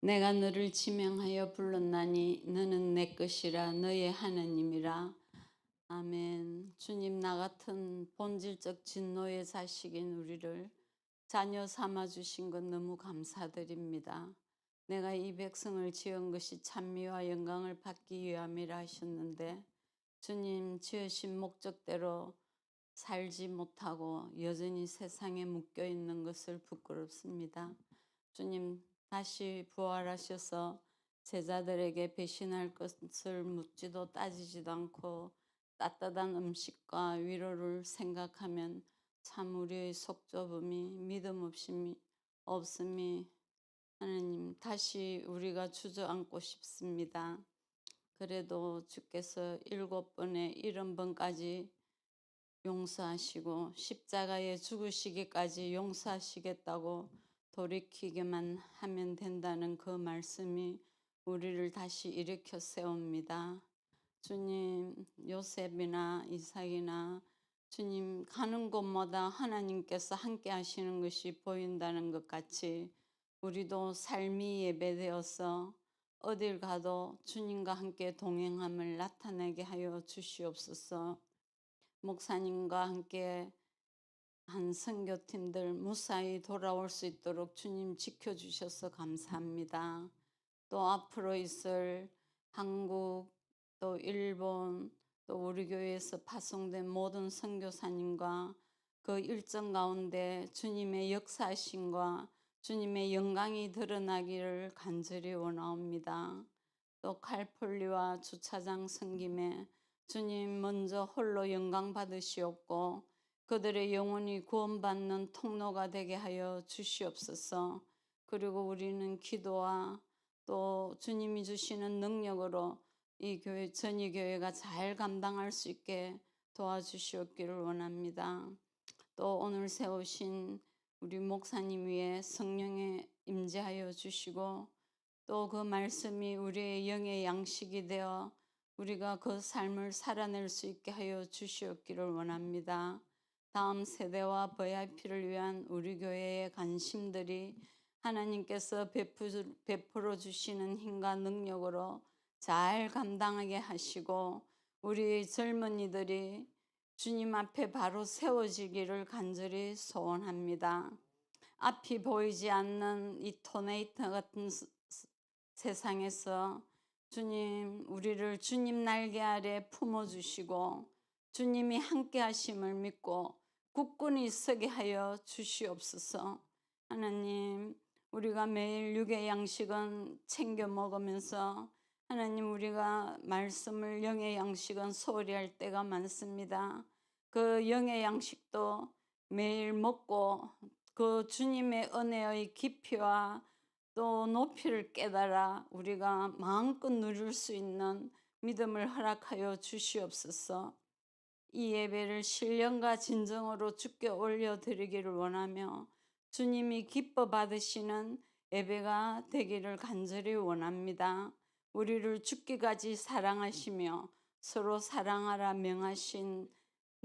내가 너를 지명하여 불렀나니 너는 내 것이라 너의 하나님이라. 아멘. 주님, 나 같은 본질적 진노의 자식인 우리를 자녀 삼아 주신 것 너무 감사드립니다. 내가 이 백성을 지은 것이 찬미와 영광을 받기 위함이라 하셨는데, 주님 지으신 목적대로 살지 못하고 여전히 세상에 묶여 있는 것을 부끄럽습니다. 주님, 다시 부활하셔서 제자들에게 배신할 것을 묻지도 따지지도 않고 따뜻한 음식과 위로를 생각하면 참 우리의 속 좁음이, 믿음 없음이 하나님, 다시 우리가 주저앉고 싶습니다. 그래도 주께서 7번에 70번까지 용서하시고 십자가에 죽으시기까지 용서하시겠다고 돌이키기만 하면 된다는 그 말씀이 우리를 다시 일으켜 세웁니다. 주님, 요셉이나 이삭이나 주님 가는 곳마다 하나님께서 함께 하시는 것이 보인다는 것 같이 우리도 삶이 예배되어서 어딜 가도 주님과 함께 동행함을 나타내게 하여 주시옵소서. 목사님과 함께 한 선교팀들 무사히 돌아올 수 있도록 주님 지켜주셔서 감사합니다. 또 앞으로 있을 한국, 또 일본, 또 우리 교회에서 파송된 모든 선교사님과 그 일정 가운데 주님의 역사하심과 주님의 영광이 드러나기를 간절히 원하옵니다. 또 칼폴리와 주차장 섬김에 주님 먼저 홀로 영광 받으시옵고 그들의 영혼이 구원받는 통로가 되게 하여 주시옵소서. 그리고 우리는 기도와 또 주님이 주시는 능력으로 이 교회, 전이 교회가 잘 감당할 수 있게 도와주시옵기를 원합니다. 또 오늘 세우신 우리 목사님 위에 성령에 임재하여 주시고 또 그 말씀이 우리의 영의 양식이 되어 우리가 그 삶을 살아낼 수 있게 하여 주시옵기를 원합니다. 다음 세대와 VIP를 위한 우리 교회의 관심들이 하나님께서 베풀어 주시는 힘과 능력으로 잘 감당하게 하시고 우리 젊은이들이 주님 앞에 바로 세워지기를 간절히 소원합니다. 앞이 보이지 않는 이 토네이터 같은 세상에서 주님, 우리를 주님 날개 아래 품어주시고 주님이 함께 하심을 믿고 굳건히 서게 하여 주시옵소서. 하나님, 우리가 매일 육의 양식은 챙겨 먹으면서 하나님, 우리가 말씀을 영의 양식은 소홀히 할 때가 많습니다. 그 영의 양식도 매일 먹고 그 주님의 은혜의 깊이와 또 높이를 깨달아 우리가 마음껏 누릴 수 있는 믿음을 허락하여 주시옵소서. 이 예배를 신령과 진정으로 주께 올려드리기를 원하며 주님이 기뻐 받으시는 예배가 되기를 간절히 원합니다. 우리를 죽기까지 사랑하시며 서로 사랑하라 명하신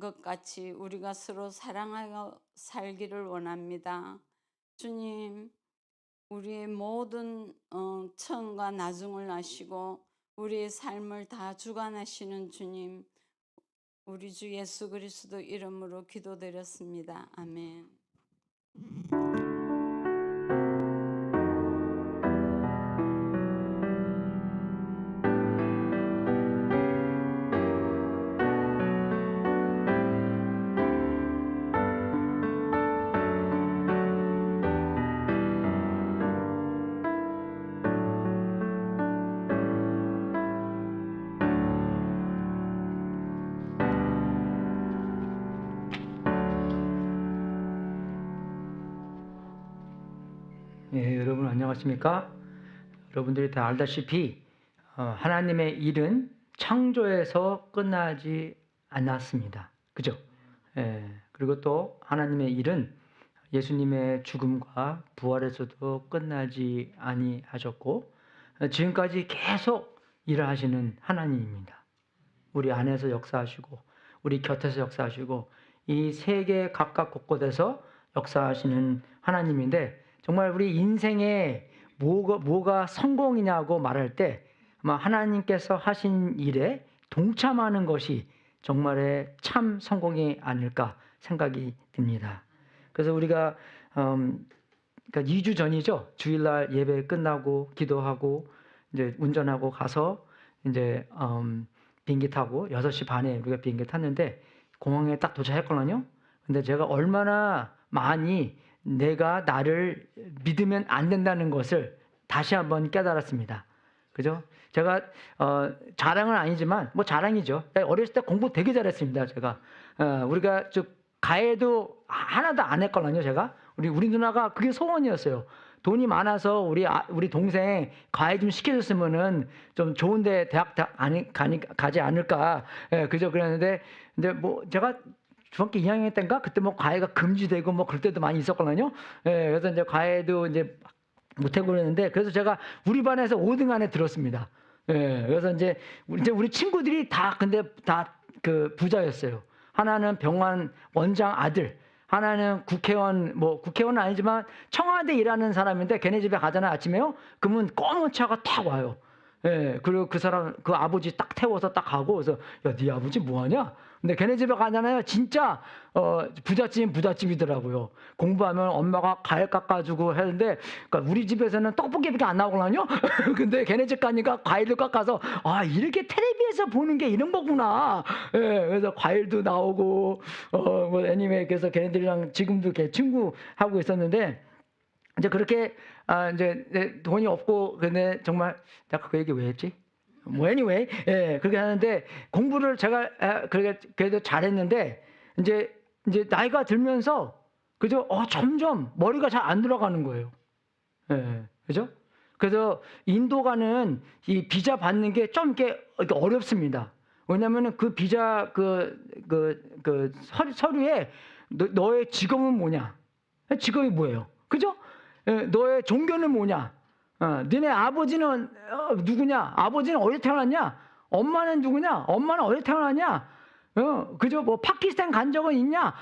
것 같이 우리가 서로 사랑하여 살기를 원합니다. 주님, 우리의 모든 처음과 나중을 아시고 우리의 삶을 다 주관하시는 주님, 우리 주 예수 그리스도 이름으로 기도드렸습니다. 아멘. 여러분 안녕하십니까? 여러분들이 다 알다시피 하나님의 일은 창조에서 끝나지 않았습니다. 그죠? 그리고 또 하나님의 일은 예수님의 죽음과 부활에서도 끝나지 아니하셨고 지금까지 계속 일을 하시는 하나님입니다. 우리 안에서 역사하시고 우리 곁에서 역사하시고 이 세계 각각 곳곳에서 역사하시는 하나님인데 정말 우리 인생의 뭐가 성공이냐고 말할 때 아마 하나님께서 하신 일에 동참하는 것이 정말의 참 성공이 아닐까 생각이 듭니다. 그래서 우리가 그러니까 2주 전이죠. 주일날 예배 끝나고 기도하고 이제 운전하고 가서 이제 비행기 타고 6시 반에 우리가 비행기 탔는데 공항에 딱 도착했거든요. 근데 제가 얼마나 많이 내가 나를 믿으면 안 된다는 것을 다시 한번 깨달았습니다. 그죠? 제가 자랑은 아니지만 뭐 자랑이죠. 어렸을 때 공부 되게 잘했습니다. 제가 우리가 가해도 하나도 안 했거든요. 제가 우리 누나가 그게 소원이었어요. 돈이 많아서 우리 동생 가해 좀 시켜줬으면은 좀 좋은데 대학 가지 않을까. 그죠? 그랬는데 근데 뭐 제가 중학교 2학년 때인가 그때 뭐 가해가 금지되고 뭐 그럴 때도 많이 있었거든요. 그래서 이제 가해도 이제 못하고 그랬는데 그래서 제가 우리 반에서 5등 안에 들었습니다. 그래서 이제 우리 친구들이 다 근데 다 그 부자였어요. 하나는 병원 원장 아들, 하나는 국회의원 뭐 국회의원은 아니지만 청와대 일하는 사람인데 걔네 집에 가잖아요. 아침에요. 그러면 검은 차가 탁 와요. 그리고 그 사람 그 아버지 딱 태워서 딱 가고 그래서 야, 네 아버지 뭐 하냐? 근데 걔네 집에 가잖아요. 진짜 부잣집이더라고요. 공부하면 엄마가 과일 깎아주고 했는데 그러니까 우리 집에서는 떡볶이밖에 안 나오거든요. 근데 걔네 집 가니까 과일도 깎아서 아 이렇게 텔레비에서 보는 게 이런 거구나. 그래서 과일도 나오고 뭐 애니메 그래서 걔네들이랑 지금도 걔 친구하고 있었는데 이제 그렇게 이제 돈이 없고 근데 정말 내가 그 얘기 왜 했지? 뭐 anyway 그렇게 하는데 공부를 제가 그래도 잘했는데 이제 나이가 들면서 그죠? 점점 머리가 잘 안 들어가는 거예요. 그죠? 그래서 인도 가는 이 비자 받는 게 좀 이렇게 어렵습니다. 왜냐면은 그 비자 서류에 너의 직업은 뭐냐? 직업이 뭐예요? 그죠? 너의 종교는 뭐냐? 너네 아버지는 누구냐? 아버지는 어디서 태어났냐? 엄마는 누구냐? 엄마는 어디서 태어났냐? 그죠? 뭐 파키스탄 간 적은 있냐?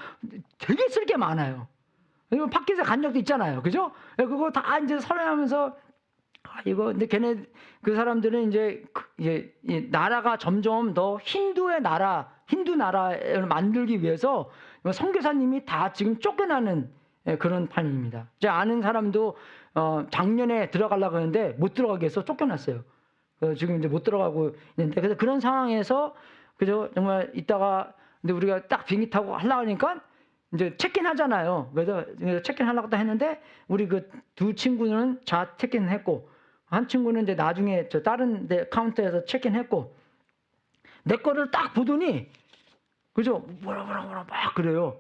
되게 쓸 게 많아요. 파키스탄 간 적도 있잖아요. 그죠? 그거 다 이제 설명하면서 이거 근데 걔네 그 사람들은 이제 이 나라가 점점 더 힌두 나라를 만들기 위해서 선교사님이 다 지금 쫓겨나는 그런 판입니다. 제 아는 사람도 작년에 들어가려고 했는데 못 들어가게 해서 쫓겨났어요. 지금 이제 못 들어가고 있는데 그래서 그런 상황에서 그죠? 정말 있다가 근데 우리가 딱 비행기 타고 하려고 하니까 이제 체크인 하잖아요. 그래서 체크인 하려고 했는데 우리 그 두 친구는 체크인 했고 한 친구는 이제 나중에 저 다른 데 카운터에서 체크인 했고 내 거를 딱 보더니 그죠? 뭐라 막 그래요.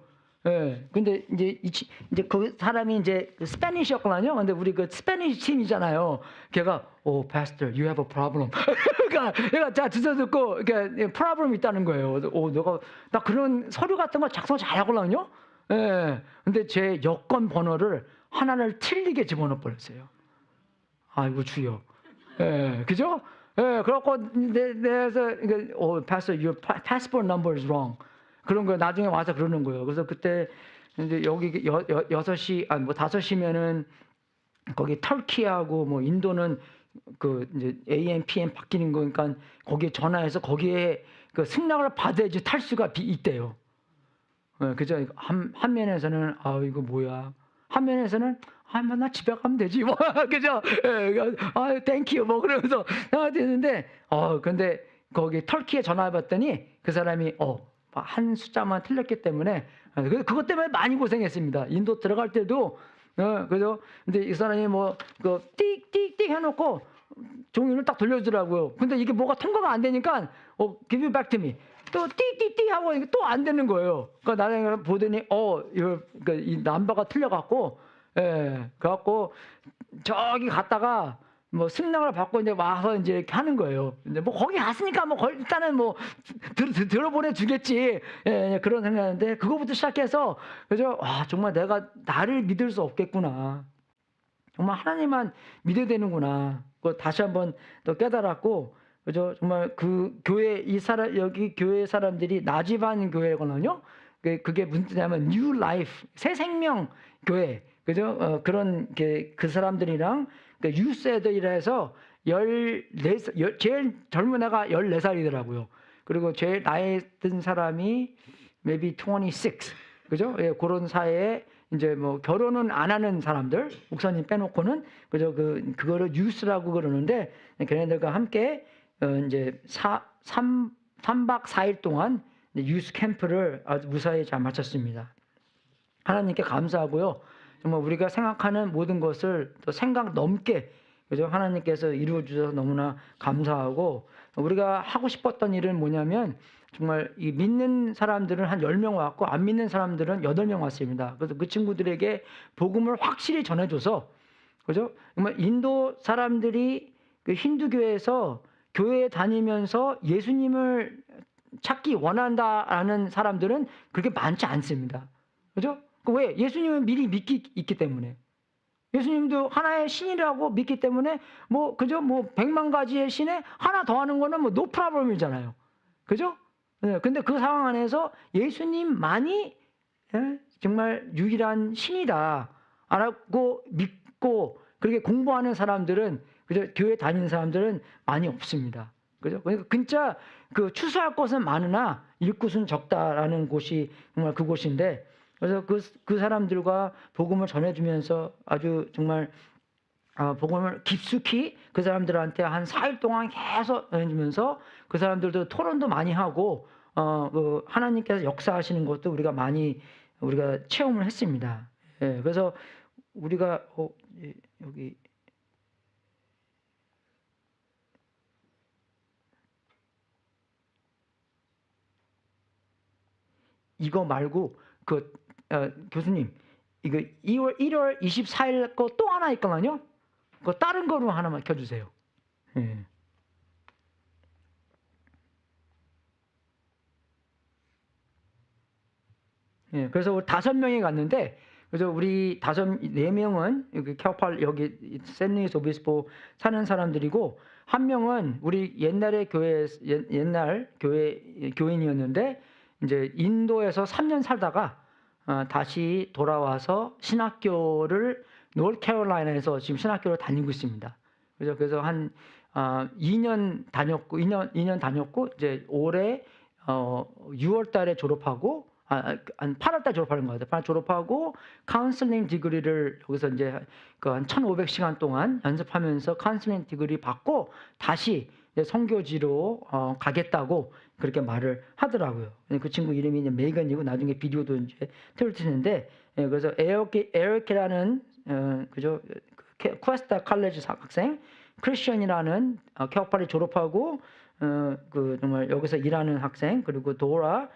근데 이제 그 사람이 이제 스페니쉬였거든요. 근데 우리 그 스페니쉬 팀이잖아요. 걔가 pastor, you have a problem. 그러니까 자 주소 듣고 그러니까 problem 있다는 거예요. 내가 나 그런 서류 같은 거 작성 잘하거든요. 근데 제 여권 번호를 하나를 틀리게 집어넣어 버렸어요. 아이고 주여. 그죠? 그래갖고 내서 pastor, your passport number is wrong. 그런 거 나중에 와서 그러는 거예요. 그래서 그때 이제 여기 6시 뭐 5시면은 거기 터키하고 뭐 인도는 그 이제 AM, PM 바뀌는 거니까 거기에 전화해서 거기에 그 승낙을 받아야지 탈 수가 있대요. 그죠? 한 면에서는 이거 뭐야? 한 면에서는 뭐 나 집에 가면 되지 뭐 그죠? 땡큐 뭐 그러면서 되는데 근데 거기 터키에 전화해봤더니 그 사람이 한 숫자만 틀렸기 때문에 그것 때문에 많이 고생했습니다. 인도 들어갈 때도 그죠? 근데 이 사람이 뭐 그 띡띡띡 해놓고 종이를 딱 돌려주더라고요. 근데 이게 뭐가 통과가 안 되니까 give you back to me. 또 띡띡띡 하고 또 안 되는 거예요. 그러니까 나중에 보더니 이거 이 넘버가 틀려갖고 그래갖고 저기 갔다가 뭐 승낙을 받고 이제 와서 이제 이렇게 하는 거예요. 근데 뭐 거기 갔으니까 뭐 일단은 뭐 들어보내 주겠지. 그런 생각인데 그거부터 시작해서 그죠? 정말 내가 나를 믿을 수 없겠구나. 정말 하나님만 믿어야 되는구나. 그거 다시 한번 더 깨달았고 그죠? 정말 그 교회 여기 교회 사람들이 나지반 교회거든요. 그게 무슨 뜻이냐면 New Life 새 생명 교회. 그죠? 그런 그 사람들이랑 그러니까 유스 애들이라 해서 14살, 제일 젊은 애가 14살이더라고요. 그리고 제일 나이 든 사람이 maybe 26, 그죠? 예, 그런 사이에 이제 뭐 결혼은 안 하는 사람들, 목사님 빼놓고는 그죠? 그거를 유스라고 그러는데 걔네들과 함께 이제 3박 4일 동안 유스 캠프를 아주 무사히 잘 마쳤습니다. 하나님께 감사하고요. 정말 우리가 생각하는 모든 것을 또 생각 넘게 그죠? 하나님께서 이루어 주셔서 너무나 감사하고 우리가 하고 싶었던 일은 뭐냐면 정말 이 믿는 사람들은 한 10명 왔고 안 믿는 사람들은 8명 왔습니다. 그래서 그 친구들에게 복음을 확실히 전해줘서 그죠? 정말 인도 사람들이 그 힌두교에서 교회에 다니면서 예수님을 찾기 원한다라는 사람들은 그렇게 많지 않습니다. 그죠? 왜? 예수님은 미리 있기 때문에. 예수님도 하나의 신이라고 믿기 때문에 뭐 그죠? 뭐 100만 가지의 신에 하나 더 하는 거는 뭐 노 프로블럼이잖아요. 그죠? 네, 근데 그 상황 안에서 예수님만이 정말 유일한 신이다라고 믿고 그렇게 공부하는 사람들은 그죠? 교회 다니는 사람들은 많이 없습니다. 그죠? 그러니까 진짜 그 추수할 것은 많으나 일 것은 적다라는 곳이 정말 그곳인데 그래서 그 사람들과 복음을 전해주면서 아주 정말 복음을 깊숙이 그 사람들한테 한 4일 동안 계속 전해주면서 그 사람들도 토론도 많이 하고 그 하나님께서 역사하시는 것도 우리가 체험을 했습니다. 예, 그래서 우리가 여기 이거 말고 교수님 이거 1월 24일 거 또 하나 있거든요. 그거 다른 거로 하나만 켜주세요. 예. 예, 그래서 우리 5명이 갔는데 그래서 우리 4명은 여기 캐오팔 여기 샌루이스 오비스포 사는 사람들이고 한 명은 우리 옛날 교인이었는데 이제 인도에서 3년 살다가 다시 돌아와서 신학교를 노스캐롤라이나에서 지금 신학교를 다니고 있습니다. 그래서 한 2년 다녔고 이제 올해 6월달에 졸업하고 한 8월달 졸업하는 것 같아요. 졸업하고 카운슬링 디그리를 여기서 이제 한 1,500시간 동안 연습하면서 카운슬링 디그리 받고 다시 선교지로 가겠다고 그렇게 말을 하더라고요. 그 친구 이름이 이제 메이건이고 나중에 비디오도 이제 틀 텐데 그래서 에어케라는 그죠 쿠에스타 칼레지 학생 크리스천이라는 캐오팔이 졸업하고 정말 여기서 일하는 학생 그리고 도라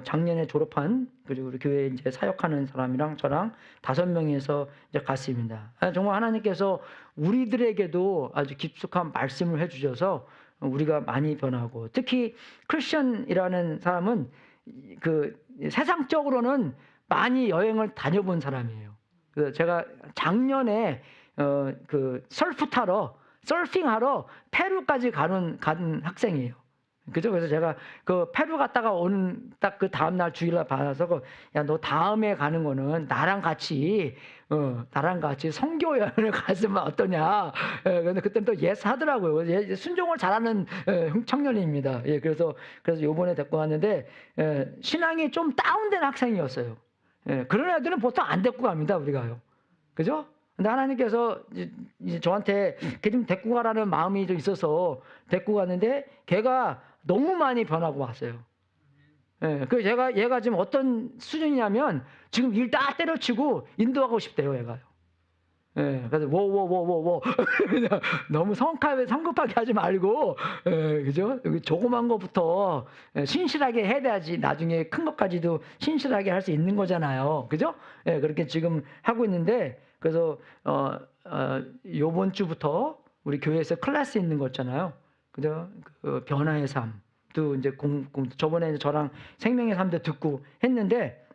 작년에 졸업한 그리고 우리 교회 이제 사역하는 사람이랑 저랑 5명에서 이제 갔습니다. 정말 하나님께서 우리들에게도 아주 깊숙한 말씀을 해주셔서 우리가 많이 변하고 특히 크리스천이라는 사람은 그 세상적으로는 많이 여행을 다녀본 사람이에요. 그래서 제가 작년에 그 서핑하러 페루까지 간 학생이에요. 그죠? 그래서 제가 그 페루 갔다가 온 딱 그 다음날 주일날 받아서 야, 너 다음에 가는 거는 나랑 같이 선교 여행을 갔으면 어떠냐. 근데 그때는 또 예스 하더라고요. 순종을 잘하는 청년입니다. 예, 그래서 요번에 데리고 왔는데 신앙이 좀 다운된 학생이었어요. 예, 그런 애들은 보통 안 데리고 갑니다, 우리가요. 그죠? 근데 하나님께서 이제 저한테 걔 좀 데리고 가라는 마음이 좀 있어서 데리고 갔는데 걔가 너무 많이 변하고 왔어요. 예, 그 얘가 지금 어떤 수준이냐면 지금 일 다 때려치고 인도하고 싶대요, 얘가요. 예, 그래서 워 너무 성급하게 하지 말고, 그죠? 여기 조그만 거부터 신실하게 해야지 나중에 큰 것까지도 신실하게 할 수 있는 거잖아요, 그죠? 예, 그렇게 지금 하고 있는데 그래서 요번 주부터 우리 교회에서 클래스 있는 거 있잖아요, 그죠? 그 변화의 삶. 또 이제 저번에 저랑 생명의 삶도 듣고 했는데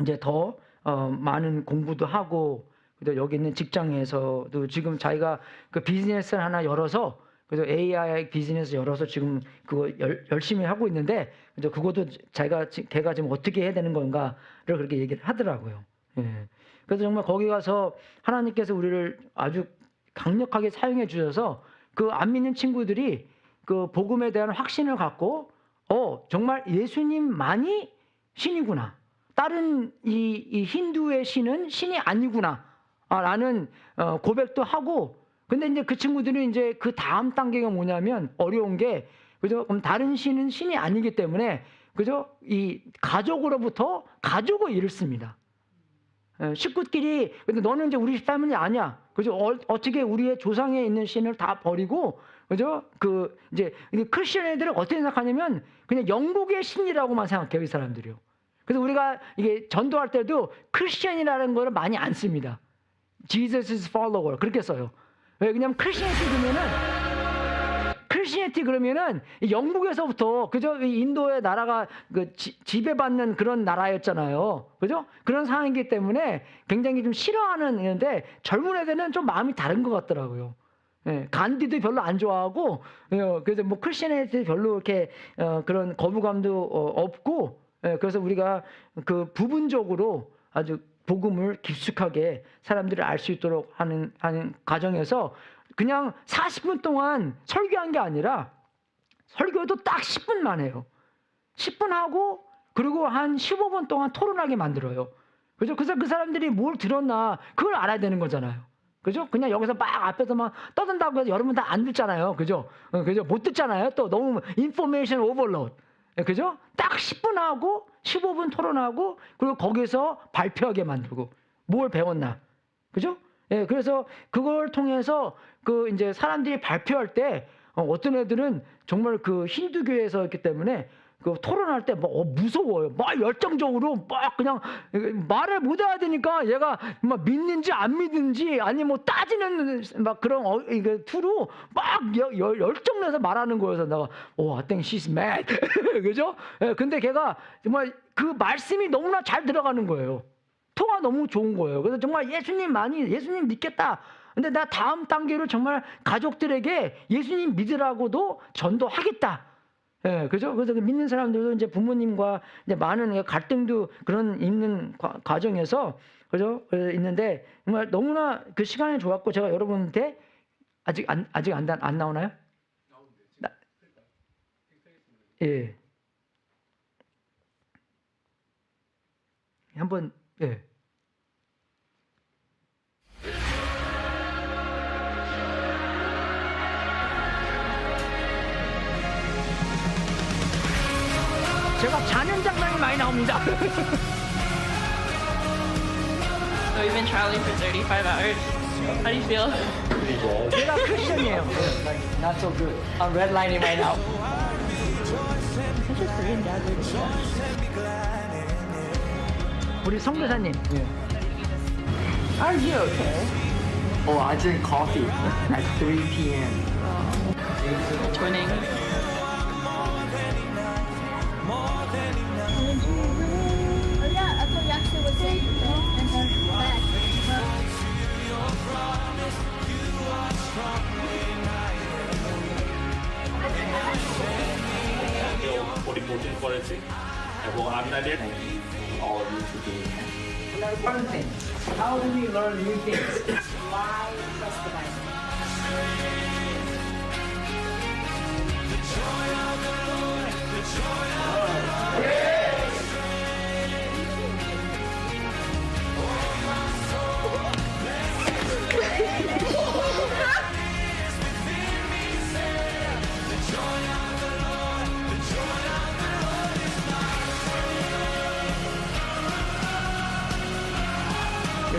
이제 더 많은 공부도 하고 그래서 여기 있는 직장에서도 지금 자기가 그 비즈니스를 하나 열어서 그래서 AI 비즈니스 열어서 지금 그거 열심히 하고 있는데 그래서 그것도 걔가 지금 어떻게 해야 되는 건가를 그렇게 얘기를 하더라고요. 예. 그래서 정말 거기 가서 하나님께서 우리를 아주 강력하게 사용해 주셔서 그 안 믿는 친구들이 그 복음에 대한 확신을 갖고 정말 예수님만이 신이구나. 다른 이 힌두의 신은 신이 아니구나. 라는 고백도 하고 근데 이제 그 친구들은 이제 그 다음 단계가 뭐냐면 어려운 게 그죠? 그럼 다른 신은 신이 아니기 때문에 그죠? 이 가족으로부터 가족을 잃습니다. 식구끼리 근데 너는 이제 우리 패밀리 아니야. 그죠? 어떻게 우리의 조상에 있는 신을 다 버리고 그죠? 그 이제 크리스천 애들은 어떻게 생각하냐면 그냥 영국의 신이라고만 생각해요, 이 사람들이요. 그래서 우리가 이게 전도할 때도 크리스천이라는 거를 많이 안 씁니다. Jesus' follower 그렇게 써요. 왜? 왜냐면 크리스티애니티 그러면은 영국에서부터 그죠? 인도의 나라가 그 지배받는 그런 나라였잖아요. 그죠? 그런 상황이기 때문에 굉장히 좀 싫어하는 애인데 젊은 애들은 좀 마음이 다른 것 같더라고요. 예, 간디도 별로 안 좋아하고 그래서 뭐 크리스티애니티 별로 이렇게 그런 거부감도 없고 그래서 우리가 그 부분적으로 아주 복음을 깊숙하게 사람들이 알 수 있도록 하는 과정에서 그냥 40분 동안 설교한 게 아니라 설교도 딱 10분만 해요. 10분 하고 그리고 한 15분 동안 토론하게 만들어요. 그죠? 그래서 그 사람들이 뭘 들었나 그걸 알아야 되는 거잖아요. 그죠? 그냥 여기서 막 앞에서 막 떠든다고 해서 여러분 다 안 듣잖아요. 그죠? 그죠? 못 듣잖아요. 또 너무 인포메이션 오버로드. 그죠? 딱 10분 하고 15분 토론하고 그리고 거기서 발표하게 만들고 뭘 배웠나. 그죠? 예, 그래서 그걸 통해서 그 이제 사람들이 발표할 때 어떤 애들은 정말 그 힌두교에서 있기 때문에 그 토론할 때 막 무서워요. 막 열정적으로 막 그냥 말을 못 해야 되니까 얘가 막 믿는지 안 믿는지 아니 뭐 따지는 막 그런 이게 투로 막 열정내서 말하는 거여서 내가 I think she's mad. 그죠? 예, 근데 걔가 정말 그 말씀이 너무나 잘 들어가는 거예요. 통화 너무 좋은 거예요. 그래서 정말 예수님 믿겠다. 근데 나 다음 단계로 정말 가족들에게 예수님 믿으라고도 전도하겠다. 예, 그죠? 그래서 믿는 사람들도 이제 부모님과 이제 많은 갈등도 그런 있는 과정에서 그죠? 있는데 정말 너무나 그 시간이 좋았고 제가 여러분한테 아직 안 나오나요? 예. 한번 예. 제가 자는 장면이 많이 나옵니다. So we've been traveling for 35 hours. How do you feel? 제가 크리스천이에요. Not so good. I'm redlining right now. Such a Korean dad would do that. 우리 성교사님. Are you okay? Oh, I drink coffee at 3 p.m. Twinning. Oh yeah, I thought you actually was safe and then back. পরিবর্তন করেছে এবং আপনাদের All of you today. Learn things. How do we learn new things? Why trust the Bible?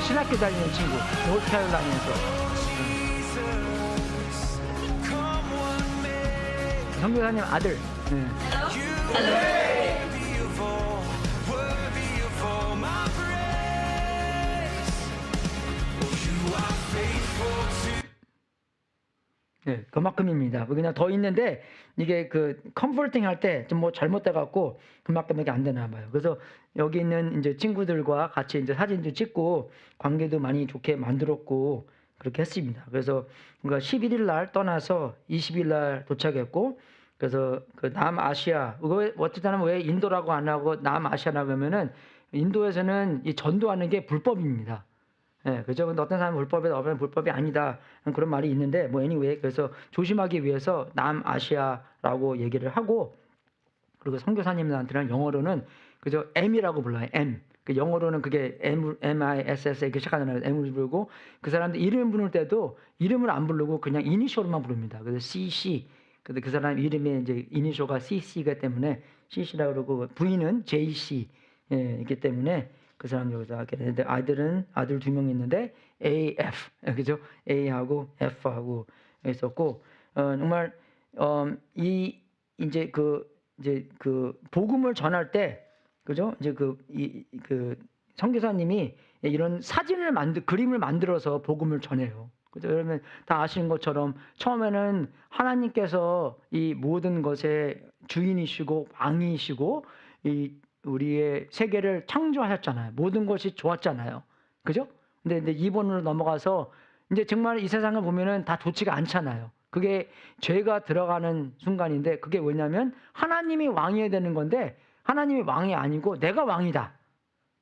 신학교 다니는 친구, 노스캐롤라이나에서 성교사님 아들. 네, 그만큼입니다. 그냥 더 있는데 이게 그 컨퍼팅 할 때 좀 뭐 잘못돼 갖고 그만큼밖에 안 되나 봐요. 그래서 여기 있는 이제 친구들과 같이 이제 사진도 찍고 관계도 많이 좋게 만들었고 그렇게 했습니다. 그래서 우리가 11일 날 떠나서 20일 날 도착했고 그래서 그 남아시아 어쨌든 왜 인도라고 안 하고 남아시아라고 하면은 인도에서는 이 전도하는 게 불법입니다. 예, 그죠? 근데 어떤 사람은 불법이다, 어떤 사람은 불법이 아니다. 그런 말이 있는데, 뭐, anyway. 그래서 조심하기 위해서 남아시아라고 얘기를 하고, 그리고 선교사님들한테는 영어로는, 그죠? M이라고 불러요, M. 그 영어로는 그게 MISS 이렇게 시작하잖아요. M을 부르고, 그 사람들 이름 부를 때도 이름을 안 부르고 그냥 이니셜만 부릅니다. 그래서 CC. 근데 그 사람 이름에 이제 이니셜가 CC가 때문에 CC라고 그러고, 부인은 JC. 예, 있기 때문에 그 사람 여기서 하게 되는데, 아들 2명 있는데 AF, 그죠? A하고 F하고 있었고, 정말 이 이제 그 복음을 전할 때, 그죠? 이제 그 선교사님이 이런 그림을 만들어서 복음을 전해요. 그죠? 여러분 다 아시는 것처럼 처음에는 하나님께서 이 모든 것의 주인이시고 왕이시고 이 우리의 세계를 창조하셨잖아요. 모든 것이 좋았잖아요. 그죠? 근데 이제 2번으로 넘어가서 이제 정말 이 세상을 보면은 다 좋지가 않잖아요. 그게 죄가 들어가는 순간인데, 그게 뭐냐면 하나님이 왕이어야 되는 건데 하나님이 왕이 아니고 내가 왕이다.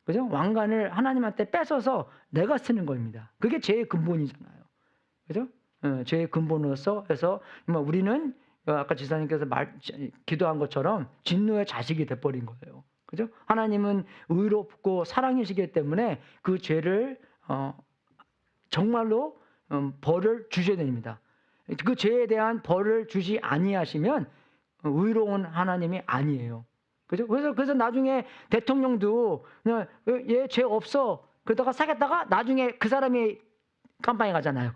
그죠? 왕관을 하나님한테 뺏어서 내가 쓰는 겁니다. 그게 죄의 근본이잖아요. 그죠? 죄의 근본으로서 해서 우리는 아까 지사님께서 기도한 것처럼 진노의 자식이 돼버린 거예요. 그죠? 하나님은 의롭고 사랑이시기 때문에 그 죄를 정말로 벌을 주셔야 됩니다. 그 죄에 대한 벌을 주시 아니하시면 의로운 하나님이 아니에요. 그죠? 그래서 나중에 대통령도 그냥 얘 죄 없어 그러다가 사겠다가 나중에 그 사람이 깜빵에 가잖아요.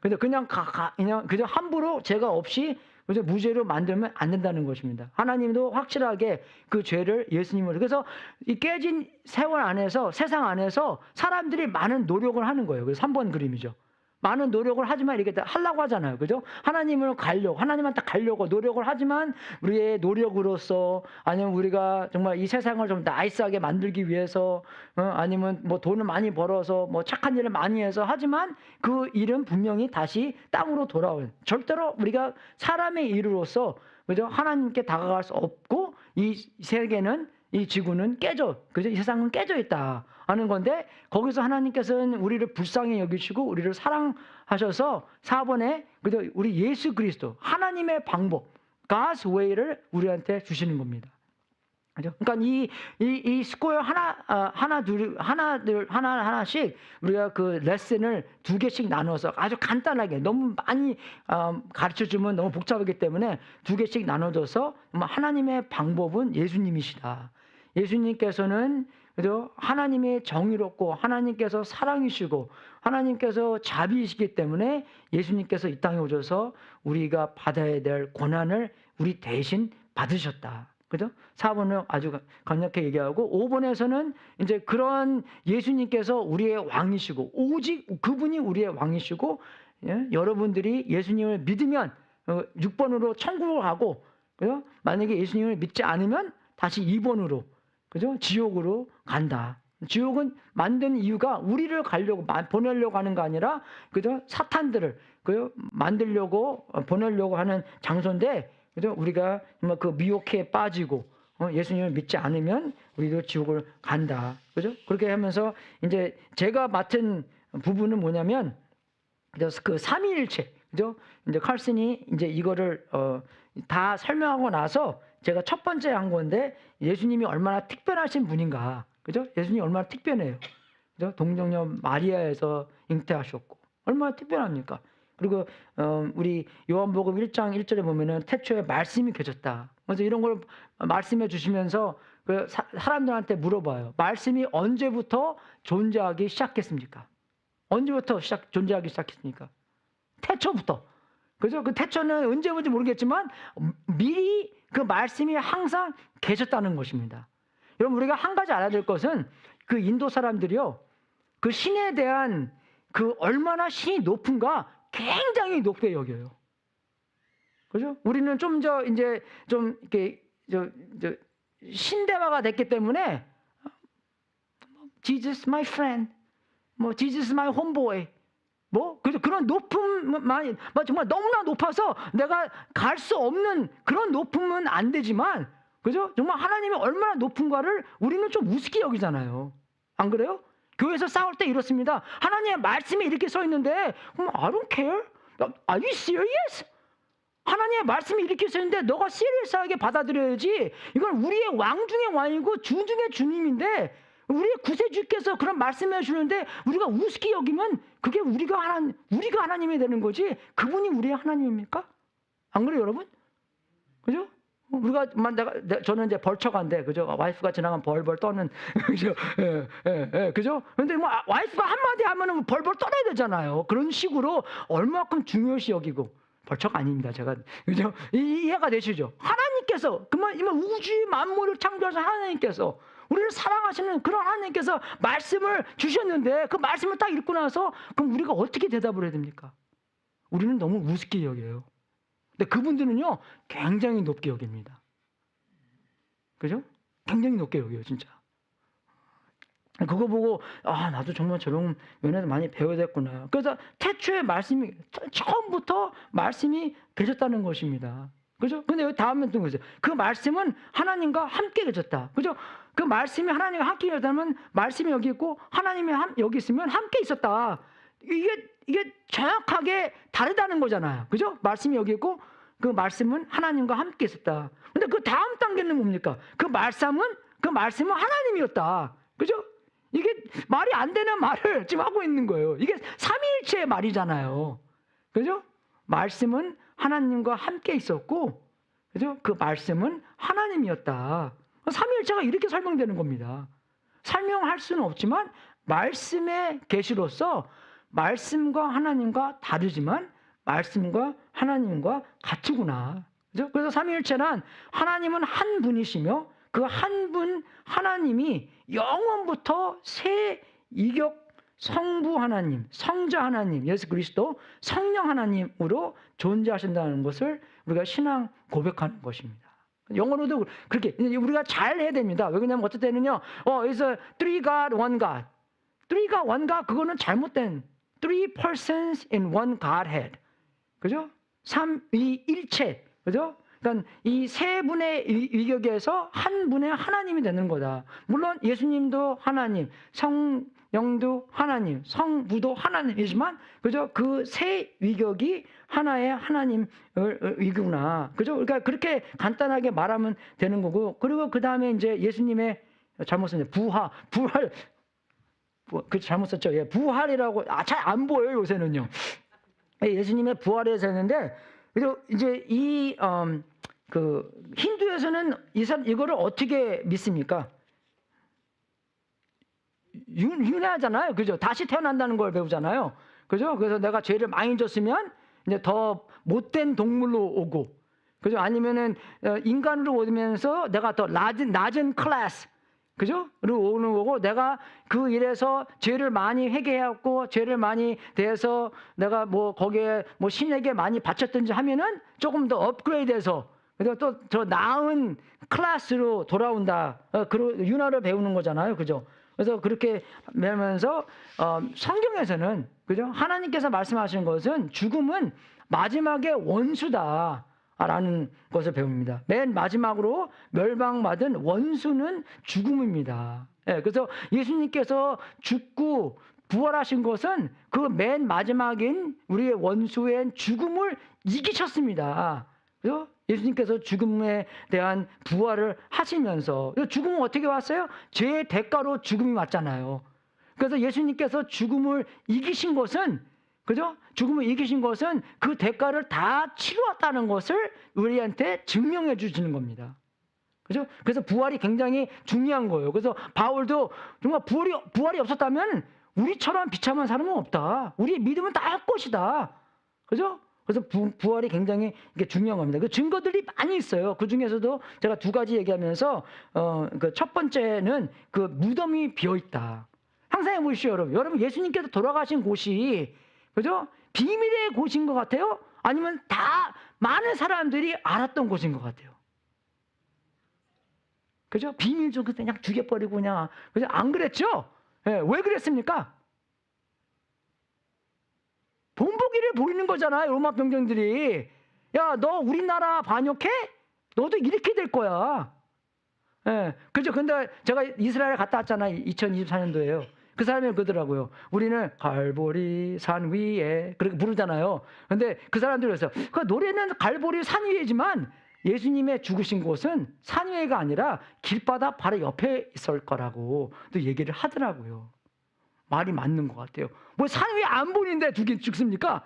그래서 그냥 그냥 함부로 죄가 없이 그래서 무죄로 만들면 안 된다는 것입니다. 하나님도 확실하게 그 죄를 예수님으로. 그래서 이 깨진 세월 안에서, 세상 안에서 사람들이 많은 노력을 하는 거예요. 그래서 3번 그림이죠. 많은 노력을 하지만 이렇게 하려고 하잖아요. 그죠? 하나님한테 가려고 노력을 하지만 우리의 노력으로서, 아니면 우리가 정말 이 세상을 좀 나이스하게 만들기 위해서, 아니면 뭐 돈을 많이 벌어서 뭐 착한 일을 많이 해서 하지만 그 일은 분명히 다시 땅으로 돌아오는, 절대로 우리가 사람의 일으로서, 그죠? 하나님께 다가갈 수 없고, 이 세계는, 이 지구는 깨져, 그죠? 이 세상은 깨져 있다 하는 건데, 거기서 하나님께서는 우리를 불쌍히 여기시고 우리를 사랑하셔서 4번에 그죠? 우리 예수 그리스도 하나님의 방법, God's way를 우리한테 주시는 겁니다. 그죠? 그러니까 이 스코어 하나씩 우리가 그 레슨을 2개씩 나눠서 아주 간단하게, 너무 많이 가르쳐 주면 너무 복잡하기 때문에 2개씩 나눠줘서 하나님의 방법은 예수님이시다. 예수님께서는 그죠? 하나님의 정의롭고 하나님께서 사랑이시고 하나님께서 자비이시기 때문에 예수님께서 이 땅에 오셔서 우리가 받아야 될 고난을 우리 대신 받으셨다. 그죠? 4번은 아주 강력하게 얘기하고, 5번에서는 이제 그런 예수님께서 우리의 왕이시고, 오직 그분이 우리의 왕이시고, 예? 여러분들이 예수님을 믿으면 6번으로 천국을 가고, 그죠? 만약에 예수님을 믿지 않으면 다시 2번으로, 그죠? 지옥으로 간다. 지옥은 만든 이유가 우리를 보내려고 하는 거 아니라, 그죠? 사탄들을, 그죠? 만들려고, 보내려고 하는 장소인데, 그죠? 우리가 그 미혹에 빠지고, 예수님을 믿지 않으면 우리도 지옥을 간다. 그죠? 그렇게 하면서 이제 제가 맡은 부분은 뭐냐면, 그 삼위일체, 그죠? 이제 칼슨이 이제 이거를 다 설명하고 나서 제가 첫 번째 한 건데, 예수님이 얼마나 특별하신 분인가, 그죠? 예수님이 얼마나 특별해요, 그죠? 동정녀 마리아에서 잉태하셨고 얼마나 특별합니까? 그리고 우리 요한복음 1장 1절에 보면은 태초에 말씀이 계셨다. 그래서 이런 걸 말씀해 주시면서 그 사람들한테 물어봐요. 말씀이 언제부터 존재하기 시작했습니까? 언제부터 존재하기 시작했습니까? 태초부터. 그죠? 그 태초는 언제부터 모르겠지만 미리 그 말씀이 항상 계셨다는 것입니다. 여러분, 우리가 한 가지 알아야 될 것은 그 인도 사람들이요, 그 신에 대한 그 얼마나 신이 높은가 굉장히 높게 여겨요. 그죠? 우리는 좀 이렇게 신대화가 됐기 때문에 Jesus my friend, 뭐 Jesus my homeboy, 뭐 그런 높음만이 정말 너무나 높아서 내가 갈 수 없는 그런 높음은 안 되지만, 그죠? 정말 하나님이 얼마나 높은가를 우리는 좀 우습게 여기잖아요. 안 그래요? 교회에서 싸울 때 이렇습니다. 하나님의 말씀이 이렇게 써 있는데 I don't care. Are you serious? 하나님의 말씀이 이렇게 써 있는데 너가 시리어스하게 받아들여야지. 이건 우리의 왕 중의 왕이고 주 중의 주님인데 우리의 구세주께서 그런 말씀해 주는데 우리가 우습게 여기면 그게 우리가 하나님이 되는 거지 그분이 우리의 하나님입니까? 안 그래요, 여러분? 그죠? 우리가 저는 이제 벌처간데 그죠? 와이프가 지나가면 벌벌 떠는 그죠? 그죠? 근데 뭐 와이프가 한마디 하면은 벌벌 떨어야 되잖아요. 그런 식으로 얼마큼 중요시 여기고 벌처가 아닙니다. 제가 그죠? 이해가 되시죠? 하나님께서 그만 우주 만물을 창조하신 하나님께서 우리를 사랑하시는 그런 하나님께서 말씀을 주셨는데 그 말씀을 딱 읽고 나서 그럼 우리가 어떻게 대답을 해야 됩니까? 우리는 너무 우습게 여겨요. 근데 그분들은요 굉장히 높게 여깁니다. 그죠? 굉장히 높게 여겨요, 진짜. 그거 보고 나도 정말 저런 면에서 많이 배워야 됐구나. 그래서 태초에 말씀이 처음부터 말씀이 계셨다는 것입니다. 그죠? 근데 여기 다음에 또 보세요. 그 말씀은 하나님과 함께 계셨다. 그죠? 그 말씀이 하나님과 함께 계셨다면 말씀이 여기 있고 하나님이 여기 있으면 함께 있었다. 이게 정확하게 다르다는 거잖아요. 그죠? 말씀이 여기 있고 그 말씀은 하나님과 함께 있었다. 근데 그 다음 단계는 뭡니까? 그 말씀은 하나님이었다. 그죠? 이게 말이 안 되는 말을 지금 하고 있는 거예요. 이게 삼위일체의 말이잖아요. 그죠? 말씀은 하나님과 함께 있었고, 그죠? 그 말씀은 하나님이었다. 삼위일체가 이렇게 설명되는 겁니다. 설명할 수는 없지만 말씀의 계시로서 말씀과 하나님과 다르지만 말씀과 하나님과 같으구나. 그죠? 그래서 삼위일체란 하나님은 한 분이시며 그 한 분 하나님이 영원부터 새 이격 성부 하나님, 성자 하나님, 예수 그리스도 성령 하나님으로 존재하신다는 것을 우리가 신앙 고백하는 것입니다. 영어로도 그렇게 우리가 잘 해야 됩니다. 왜 그러냐면 어떨 때는요. 여기서 three God, one God. three가 one God 그거는 잘못된 three persons in one Godhead. 그죠? 삼위일체. 그죠? 그러니까 이 세 분의 위격에서 한 분의 하나님이 되는 거다. 물론 예수님도 하나님, 성령도 하나님, 성부도 하나님이지만 그죠? 그 세 위격이 하나의 하나님을 위구나. 그죠? 그러니까 그렇게 간단하게 말하면 되는 거고. 그리고 그 다음에 이제 예수님의 잘못 썼네요. 부활. 그 잘못 썼죠. 예, 부활이라고 잘 안 보여요 요새는요. 예수님의 부활에서 했는데 그래서 이제 그 힌두에서는 이거를 어떻게 믿습니까? 윤회하잖아요, 그죠? 다시 태어난다는 걸 배우잖아요, 그죠? 그래서 내가 죄를 많이 졌으면 이제 더 못된 동물로 오고, 그죠? 아니면은 인간으로 오면서 내가 더 낮은 클래스. 그죠? 로 오는 거고 내가 그 일에서 죄를 많이 회개해왔고 죄를 많이 대해서 내가 뭐 거기에 뭐 신에게 많이 바쳤든지 하면은 조금 더 업그레이드해서 그래서 또 더 나은 클래스로 돌아온다. 그런 윤화를 배우는 거잖아요, 그죠? 그래서 그렇게 배우면서 성경에서는 그죠? 하나님께서 말씀하시는 것은 죽음은 마지막의 원수다. 라는 것을 배웁니다. 맨 마지막으로 멸망받은 원수는 죽음입니다. 그래서 예수님께서 죽고 부활하신 것은 그 맨 마지막인 우리의 원수인 죽음을 이기셨습니다. 그래서 예수님께서 죽음에 대한 부활을 하시면서 죽음은 어떻게 왔어요? 죄의 대가로 죽음이 왔잖아요. 그래서 예수님께서 죽음을 이기신 것은 그죠? 죽음을 이기신 것은 그 대가를 다 치루었다는 것을 우리한테 증명해 주시는 겁니다. 그죠? 그래서 부활이 굉장히 중요한 거예요. 그래서 바울도 정말 부활이 없었다면 우리처럼 비참한 사람은 없다. 우리의 믿음은 다 헛것이다. 그죠? 그래서 부활이 굉장히 이게 중요한 겁니다. 그 증거들이 많이 있어요. 그 중에서도 제가 두 가지 얘기하면서 그 첫 번째는 그 무덤이 비어 있다. 항상 보시죠, 여러분. 여러분 예수님께서 돌아가신 곳이 그죠? 비밀의 곳인 것 같아요? 아니면 다 많은 사람들이 알았던 곳인 것 같아요? 그죠? 비밀 좀 그냥 죽여버리고 그냥. 그죠? 안 그랬죠? 왜 그랬습니까? 본보기를 보이는 거잖아요, 로마 병정들이. 야, 너 우리나라 반역해? 너도 이렇게 될 거야. 그죠? 근데 제가 이스라엘 갔다 왔잖아요, 2024년도에요. 그 사람이 그러더라고요. 우리는 갈보리 산 위에 그렇게 부르잖아요. 근데 그 사람들이 그래서 그 노래는 갈보리 산 위에지만 예수님의 죽으신 곳은 산 위에가 아니라 길바닥 바로 옆에 있을 거라고 또 얘기를 하더라고요. 말이 맞는 것 같아요. 뭐 산 위에 안 보이는데 죽습니까?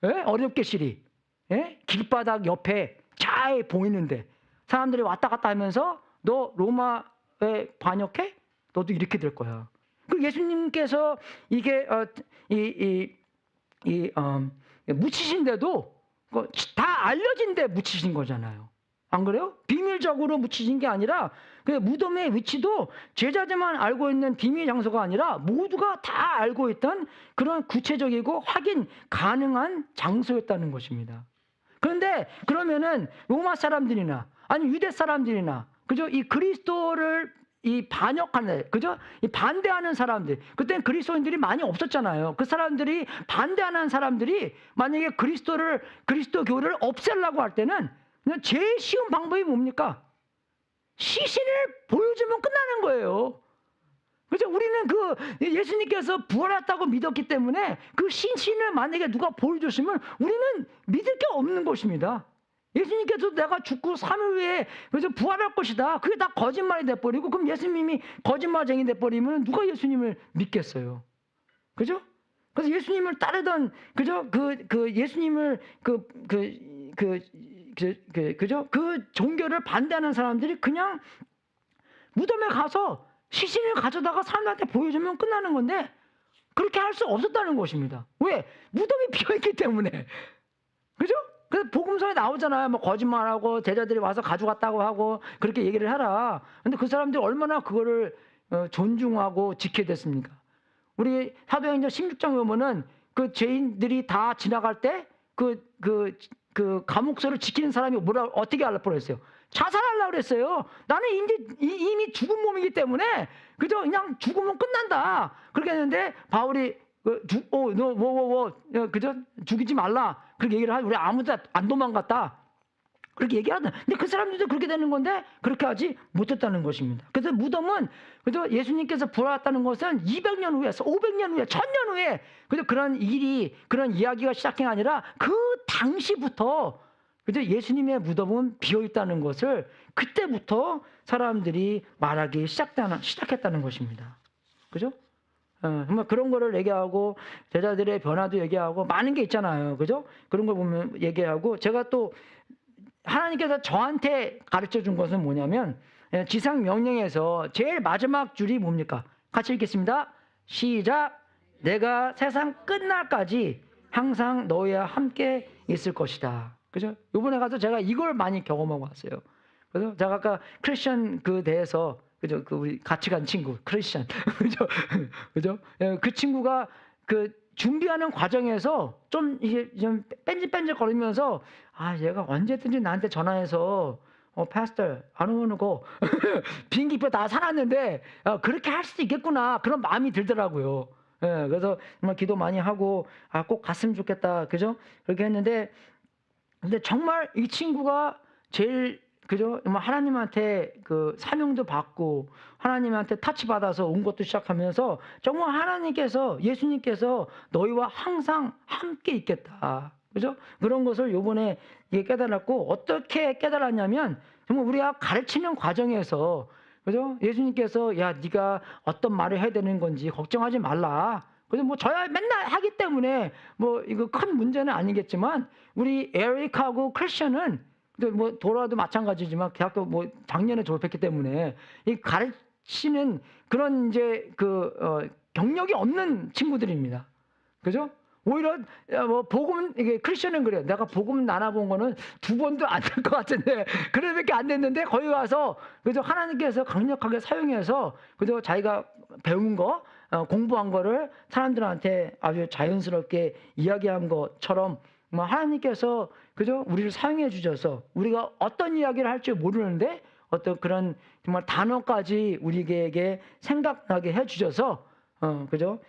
예? 어렵게 시리. 예? 길바닥 옆에 잘 보이는데 사람들이 왔다 갔다 하면서 너 로마에 반역해? 너도 이렇게 될 거야. 그 예수님께서 이게 묻히신데도 다 알려진데 묻히신 거잖아요. 안 그래요? 비밀적으로 묻히신 게 아니라 그 무덤의 위치도 제자들만 알고 있는 비밀 장소가 아니라 모두가 다 알고 있던 그런 구체적이고 확인 가능한 장소였다는 것입니다. 그런데 그러면은 로마 사람들이나 아니 유대 사람들이나 그죠? 이 그리스도를 이 반역하는, 그죠? 이 반대하는 사람들. 그때는 그리스도인들이 많이 없었잖아요. 그 사람들이 반대하는 사람들이 만약에 그리스도교를 없애려고 할 때는 그냥 제일 쉬운 방법이 뭡니까? 시신을 보여주면 끝나는 거예요. 그죠? 우리는 그 예수님께서 부활했다고 믿었기 때문에 그 시신을 만약에 누가 보여줬으면 우리는 믿을 게 없는 것입니다. 예수님께서 내가 죽고 3일 후에 그래서 부활할 것이다. 그게 다 거짓말이 돼버리고 그럼 예수님이 거짓말쟁이 돼버리면 누가 예수님을 믿겠어요? 그죠? 그래서 예수님을 따르던 그죠? 그 예수님을 그죠? 그 종교를 반대하는 사람들이 그냥 무덤에 가서 시신을 가져다가 사람들한테 보여주면 끝나는 건데 그렇게 할 수 없었다는 것입니다. 왜? 무덤이 비어있기 때문에. 그죠? 그래서 복음서에 나오잖아요. 뭐 거짓말하고 제자들이 와서 가져갔다고 하고 그렇게 얘기를 하라. 근데 그 사람들이 얼마나 그거를 존중하고 지켜야 됐습니까? 우리 사도행전 16장 보면은 그 죄인들이 다 지나갈 때 그 감옥서를 지키는 사람이 어떻게 하려고 그랬어요? 자살하려고 그랬어요. 나는 이미 죽은 몸이기 때문에 그저 그냥 죽으면 끝난다. 그렇게 했는데 바울이 그저 죽이지 말라. 그렇게 얘기를 하고 우리 아무도 안 도망갔다. 그렇게 얘기하다. 근데 그 사람들도 그렇게 되는 건데 그렇게 하지 못했다는 것입니다. 그래서 무덤은 그저 예수님께서 부활했다는 것은 200년 후에, 500년 후에, 1000년 후에 그저 그런 이야기가 시작한 게 아니라 그 당시부터 그저 예수님의 무덤은 비어 있다는 것을 그때부터 사람들이 말하기 시작했다는 것입니다. 그죠? 정말 그런 거를 얘기하고 제자들의 변화도 얘기하고 많은 게 있잖아요. 그죠? 그런 걸 보면 얘기하고 제가 또 하나님께서 저한테 가르쳐 준 것은 뭐냐면 지상 명령에서 제일 마지막 줄이 뭡니까? 같이 읽겠습니다. 시작. 내가 세상 끝날까지 항상 너희와 함께 있을 것이다. 그죠? 이번에 가서 제가 이걸 많이 경험하고 왔어요. 그래서 제가 아까 크리스천 그 대해서 그죠? 그 우리 같이 간 친구 크리스천 그죠? 그죠? 그 친구가 그 준비하는 과정에서 좀 이게 좀 뺀질뺀질 거리면서 얘가 언제든지 나한테 전화해서 파스터 I don't wanna go 비행기표 다 사놨는데 그렇게 할 수도 있겠구나 그런 마음이 들더라고요. 그래서 정말 기도 많이 하고 꼭 갔으면 좋겠다. 그죠? 그렇게 했는데 근데 정말 이 친구가 제일 그죠? 하나님한테 그 사명도 받고 하나님한테 타치 받아서 온 것도 시작하면서 정말 하나님께서 예수님께서 너희와 항상 함께 있겠다. 그죠? 그런 것을 요번에 깨달았고 어떻게 깨달았냐면 정말 우리가 가르치는 과정에서 그죠? 예수님께서 야 네가 어떤 말을 해야 되는 건지 걱정하지 말라. 그래서 뭐 저야 맨날 하기 때문에 뭐 이거 큰 문제는 아니겠지만 우리 에릭하고 크리스천은 뭐 도라도 마찬가지지만 대학교 뭐 작년에 졸업했기 때문에 이 가르치는 그런 이제 경력이 없는 친구들입니다. 그죠? 오히려 뭐 복음 이게 크리스천은 그래요. 내가 복음 나눠본 거는 2번도 안 될 것 같은데 그래밖에 안 됐는데 거기 와서 그죠? 하나님께서 강력하게 사용해서 그죠? 자기가 배운 거 공부한 거를 사람들한테 아주 자연스럽게 이야기한 것처럼 뭐 하나님께서 그죠? 우리를 사용해 주셔서 우리가 어떤 이야기를 할 줄 모르는데 어떤 그런 정말 단어까지 우리에게 생각나게 해 주셔서 그죠?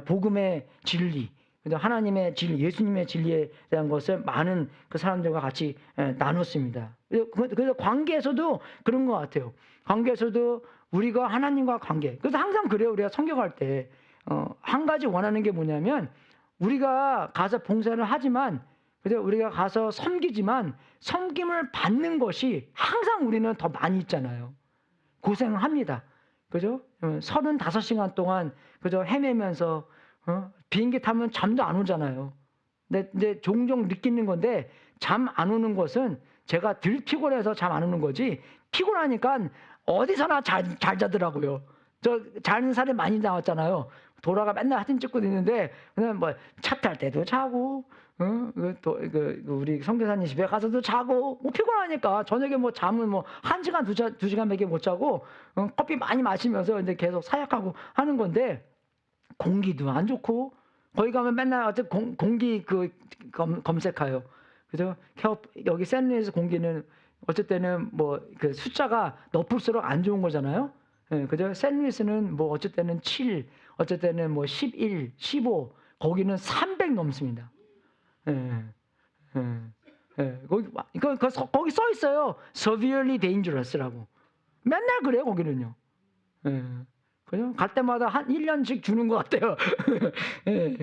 복음의 진리 그죠? 하나님의 진리, 예수님의 진리에 대한 것을 많은 그 사람들과 같이 나눴습니다. 그래서 관계에서도 그런 것 같아요. 관계에서도 우리가 하나님과 관계. 그래서 항상 그래요. 우리가 성경할 때 한 가지 원하는 게 뭐냐면 우리가 가서 봉사를 하지만 그죠? 우리가 가서 섬기지만 섬김을 받는 것이 항상 우리는 더 많이 있잖아요. 고생합니다. 그죠? 35시간 동안 그죠? 헤매면서 비행기 타면 잠도 안 오잖아요. 근데 종종 느끼는 건데 잠 안 오는 것은 제가 덜 피곤해서 잠 안 오는 거지 피곤하니까 어디서나 잘 자더라고요. 저 자는 사람이 많이 나왔잖아요. 돌아가 맨날 사진 찍고 있는데 그냥 뭐 차 탈 때도 자고 또 우리 선교사님 집에 가서도 자고 뭐 피곤하니까 저녁에 뭐 잠은 뭐 1시간 2시간밖에 못 자고 커피 많이 마시면서 이제 계속 사역하고 하는 건데 공기도 안 좋고 거기 가면 맨날 어째 공기 검색해요. 그죠? 여기 샌루이스 공기는 어쩔 때는 뭐 그 숫자가 높을수록 안 좋은 거잖아요. 예, 그죠? 샌루이스는 뭐 어쩔 때는 7, 어쩔 때는 뭐 11, 15, 거기는 300 넘습니다. 거기 써 있어요. severely dangerous라고. 맨날 그래요, 거기는요. 그죠? 갈 때마다 한 1년씩 주는 것 같아요.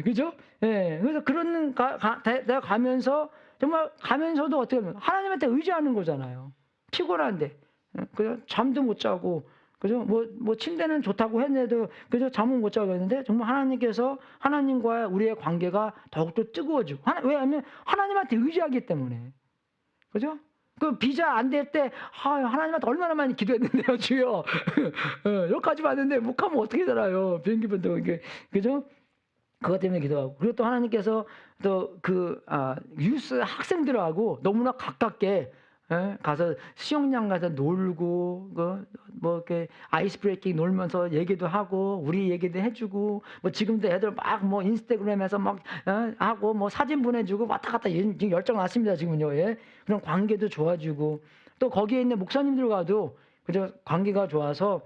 그죠? 그래서 내가 가면서 정말 가면서도 어떻게 하면 하나님한테 의지하는 거잖아요. 피곤한데. 그죠? 잠도 못 자고. 그죠? 뭐 침대는 좋다고 했는데도 그죠? 잠은 못 자고 했는데 정말 하나님께서 하나님과의 우리의 관계가 더욱더 뜨거워지고 왜냐하면 하나님한테 의지하기 때문에 그죠? 그 비자 안 될 때 하나님한테 얼마나 많이 기도했는데요, 주여. 여기까지 왔는데 못 가면 어떻게 살아요? 비행기표도 이게 그죠? 그것 때문에 기도하고 그리고 또 하나님께서 또 유스 학생들하고 너무나 가깝게 가서 수영장 가서 놀고 뭐 이렇게 아이스 브레이킹 놀면서 얘기도 하고 우리 얘기도 해주고 뭐 지금도 애들 막 뭐 인스타그램에서 막 하고 뭐 사진 보내주고 왔다 갔다 지금 열정 났습니다 지금은요. 예. 그런 관계도 좋아지고 또 거기에 있는 목사님들과도 그저 관계가 좋아서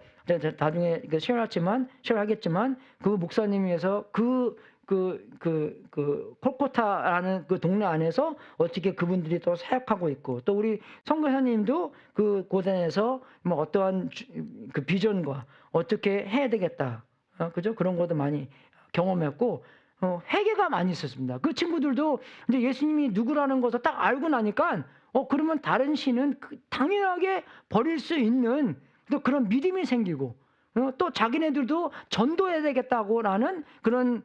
나중에 쉐어하겠지만 그 목사님에서 콜코타라는 그 동네 안에서 어떻게 그분들이 또 사역하고 있고 또 우리 선교사님도 그 고단에서 뭐 어떠한 그 비전과 어떻게 해야 되겠다, 그죠? 그런 것도 많이 경험했고 회개가 많이 있었습니다. 그 친구들도 이제 예수님이 누구라는 것을 딱 알고 나니까 그러면 다른 신은 당연하게 버릴 수 있는 또 그런 믿음이 생기고. 또 자기네들도 전도해야 되겠다고라는 그런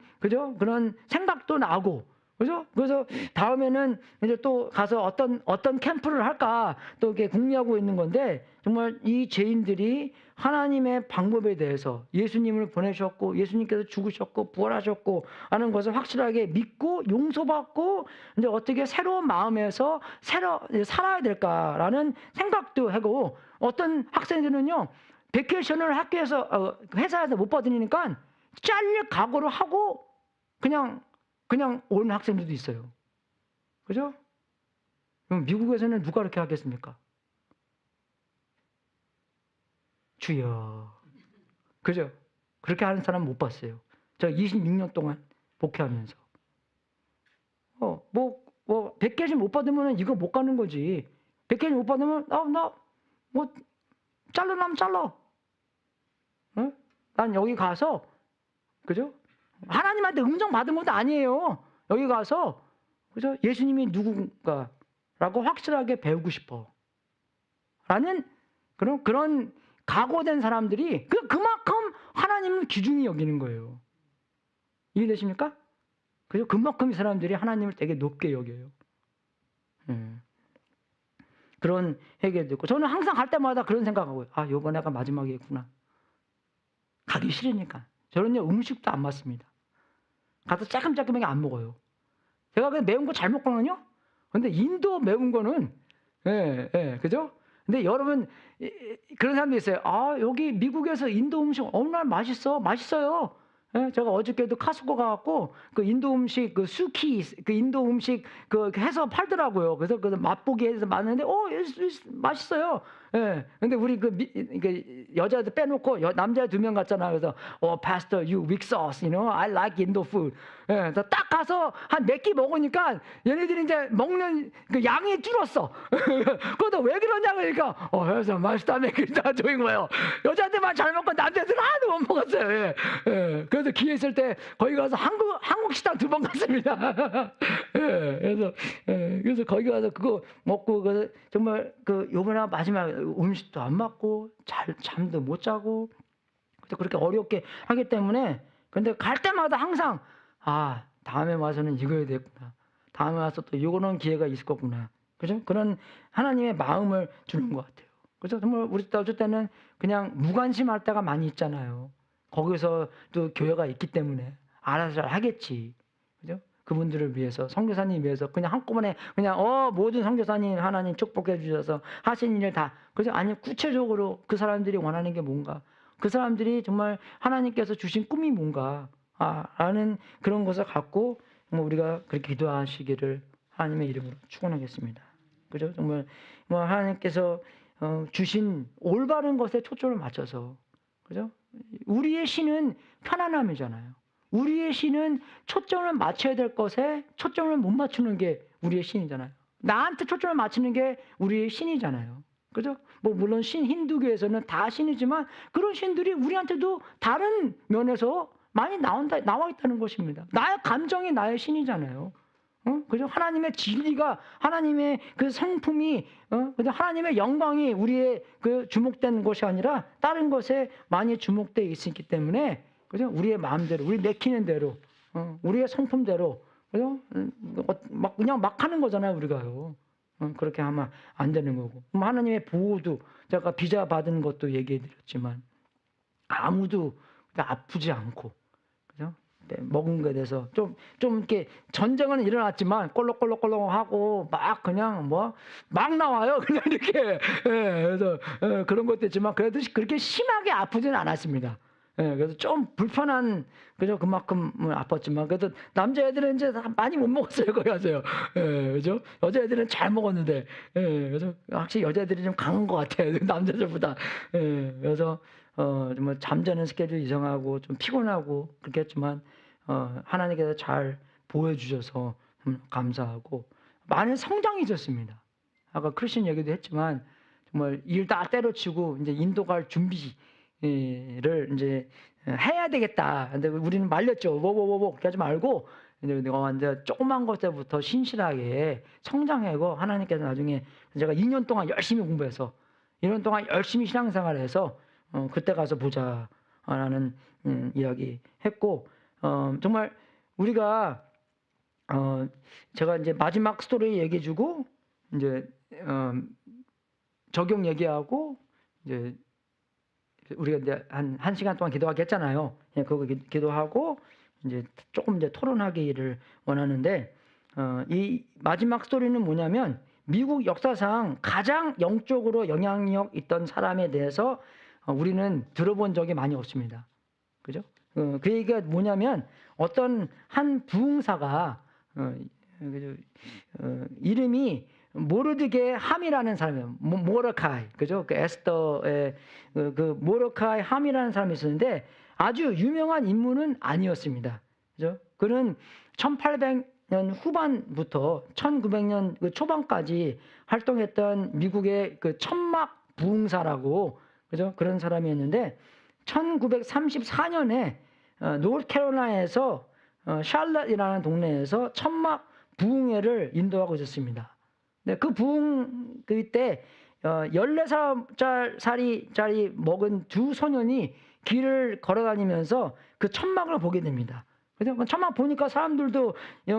생각도 나고 그죠? 그래서 다음에는 이제 또 가서 어떤 캠프를 할까 또 이렇게 궁리하고 있는 건데 정말 이 죄인들이 하나님의 방법에 대해서 예수님을 보내셨고 예수님께서 죽으셨고 부활하셨고 하는 것을 확실하게 믿고 용서받고 이제 어떻게 새로운 마음에서 살아야 될까라는 생각도 하고 어떤 학생들은요. 베케이션을 학교에서 회사에서 못 받으니까 잘릴 각오를 하고 그냥 오는 학생들도 있어요. 그죠? 그럼 미국에서는 누가 그렇게 하겠습니까? 주여. 그죠? 그렇게 하는 사람 못 봤어요. 저 26년 동안 목회하면서. 베케이션 못 받으면 이거 못 가는 거지. 베케이션 못 받으면 잘라면 잘라. 난 여기 가서 그죠? 하나님한테 음성 받은 것도 아니에요. 여기 가서 그죠? 예수님이 누군가라고 확실하게 배우고 싶어. 라는 그런 각오된 사람들이 그만큼 하나님을 귀중히 여기는 거예요. 이해되십니까? 그죠? 그만큼 이 사람들이 하나님을 되게 높게 여겨요. 그런 회개도 있고 저는 항상 갈 때마다 그런 생각하고요. 이번에가 마지막이겠구나. 가기 싫으니까. 저는요 음식도 안 맞습니다. 가서 조금조금하게 안 먹어요. 제가 그냥 매운 거 잘 먹거든요. 근데 인도 매운 거는 그죠? 근데 여러분 그런 사람도 있어요. 여기 미국에서 인도 음식 얼마나 맛있어요. 제가 어저께도 카스코 가갖고 그 인도 음식 수키 인도 음식 해서 팔더라고요. 그래서 맛보기 해서 봤는데 맛있어요. 예. 근데 우리 여자들 빼놓고 남자 2명 갔잖아. 그래서 pastor, you weak sauce, you know, I like Indo food. 예. 그래서 딱 가서 한 몇 끼 먹으니까 얘네들이 이제 먹는 그 양이 줄었어. 그것도 왜 그러냐 그러니까 그래서 맛있다며 그러다 저인 거예요. 여자들만 잘 먹고 남자들은 하나도 못 먹었어요. 예. 예. 그래서 기회 있을 때 거기 가서 한국 식당 2번 갔습니다. 예. 그래서 거기 가서 그거 먹고 정말 요번에 마지막 음식도 안 맞고 잠도 못 자고 그렇게 어렵게 하기 때문에 근데 갈 때마다 항상 다음에 와서는 이거 해야 되겠구나. 다음에 와서 또 이거는 기회가 있을 거구나. 그죠? 그런 하나님의 마음을 주는 것 같아요. 그래서 정말 우리 어쩔 때는 그냥 무관심할 때가 많이 있잖아요. 거기서 또 교회가 있기 때문에 알아서 잘 하겠지. 그죠? 그분들을 위해서 선교사님 위해서 그냥 한꺼번에 그냥 모든 선교사님 하나님 축복해 주셔서 하신 일을 다 그래서 아니 구체적으로 그 사람들이 원하는 게 뭔가 그 사람들이 정말 하나님께서 주신 꿈이 뭔가 라는 그런 것을 갖고 우리가 그렇게 기도하시기를 하나님의 이름으로 축원하겠습니다. 그죠? 정말 하나님께서 주신 올바른 것에 초점을 맞춰서 그죠? 우리의 신은 편안함이잖아요. 우리의 신은 초점을 맞춰야 될 것에 초점을 못 맞추는 게 우리의 신이잖아요. 나한테 초점을 맞추는 게 우리의 신이잖아요. 그죠? 물론 힌두교에서는 다 신이지만 그런 신들이 우리한테도 다른 면에서 많이 나와 있다는 것입니다. 나의 감정이 나의 신이잖아요. 그죠? 하나님의 진리가 하나님의 그 성품이 그죠? 하나님의 영광이 우리의 주목된 것이 아니라 다른 것에 많이 주목되어 있기 때문에 그죠? 우리의 마음대로, 우리 내키는 대로, 우리의 성품대로, 그죠? 그냥 막 하는 거잖아요, 우리가요. 그렇게 하면 안 되는 거고. 하나님의 보호도, 제가 비자 받은 것도 얘기해 드렸지만, 아무도 아프지 않고, 그죠? 먹은 거에 대해서 좀 이렇게 전쟁은 일어났지만, 꼴록꼴록꼴록하고, 막 그냥 막 나와요. 그냥 이렇게. 그래서 그런 것도 있지만, 그래도 그렇게 심하게 아프지는 않았습니다. 그래서 좀 불편한 그죠 그만큼 아팠지만 그래도 남자애들은 이제 많이 못 먹었어요 거기 가서요. 그죠? 여자애들은 잘 먹었는데 그래서 확실히 여자애들이 좀 강한 것 같아요 남자들보다. 그래서 정말 잠자는 스케줄 이상하고 좀 피곤하고 그렇게 했지만 하나님께서 잘 보여주셔서 감사하고 많은 성장이 있었습니다. 아까 크리스천 얘기도 했지만 정말 일 다 때려치고 이제 인도 갈 준비. 를 이제 해야 되겠다. 근데 우리는 말렸죠. 그렇게 하지 말고 내가 이제 조그만 것부터 신실하게 성장하고 하나님께서 나중에 제가 2년 동안 열심히 공부해서 2년 동안 열심히 신앙생활해서 그때 가서 보자라는 이야기 했고 정말 우리가 제가 이제 마지막 스토리 얘기해주고 이제 적용 얘기하고 이제 우리가 이제 한 시간 동안 기도하기 했잖아요. 그거 기도하고 이제 조금 이제 토론하기를 원하는데 이 마지막 스토리는 뭐냐면 미국 역사상 가장 영적으로 영향력 있던 사람에 대해서 우리는 들어본 적이 많이 없습니다. 그죠? 그 얘기가 뭐냐면 어떤 한 부흥사가 이름이 모르드게 함이라는 사람이에요. 모르카이, 그죠? 그 에스더의 그 모르카이 함이라는 사람이 있었는데 아주 유명한 인물은 아니었습니다. 그죠? 그는 1800년 후반부터 1900년 초반까지 활동했던 미국의 그 천막 부흥사라고 그죠? 그런 사람이었는데 1934년에 노스캐롤라이나에서 샬럿이라는 동네에서 천막 부흥회를 인도하고 있었습니다. 네, 그 부흥 그때 14살짜리 먹은 2 소년이 길을 걸어다니면서 그 천막을 보게 됩니다. 그죠? 천막 보니까 사람들도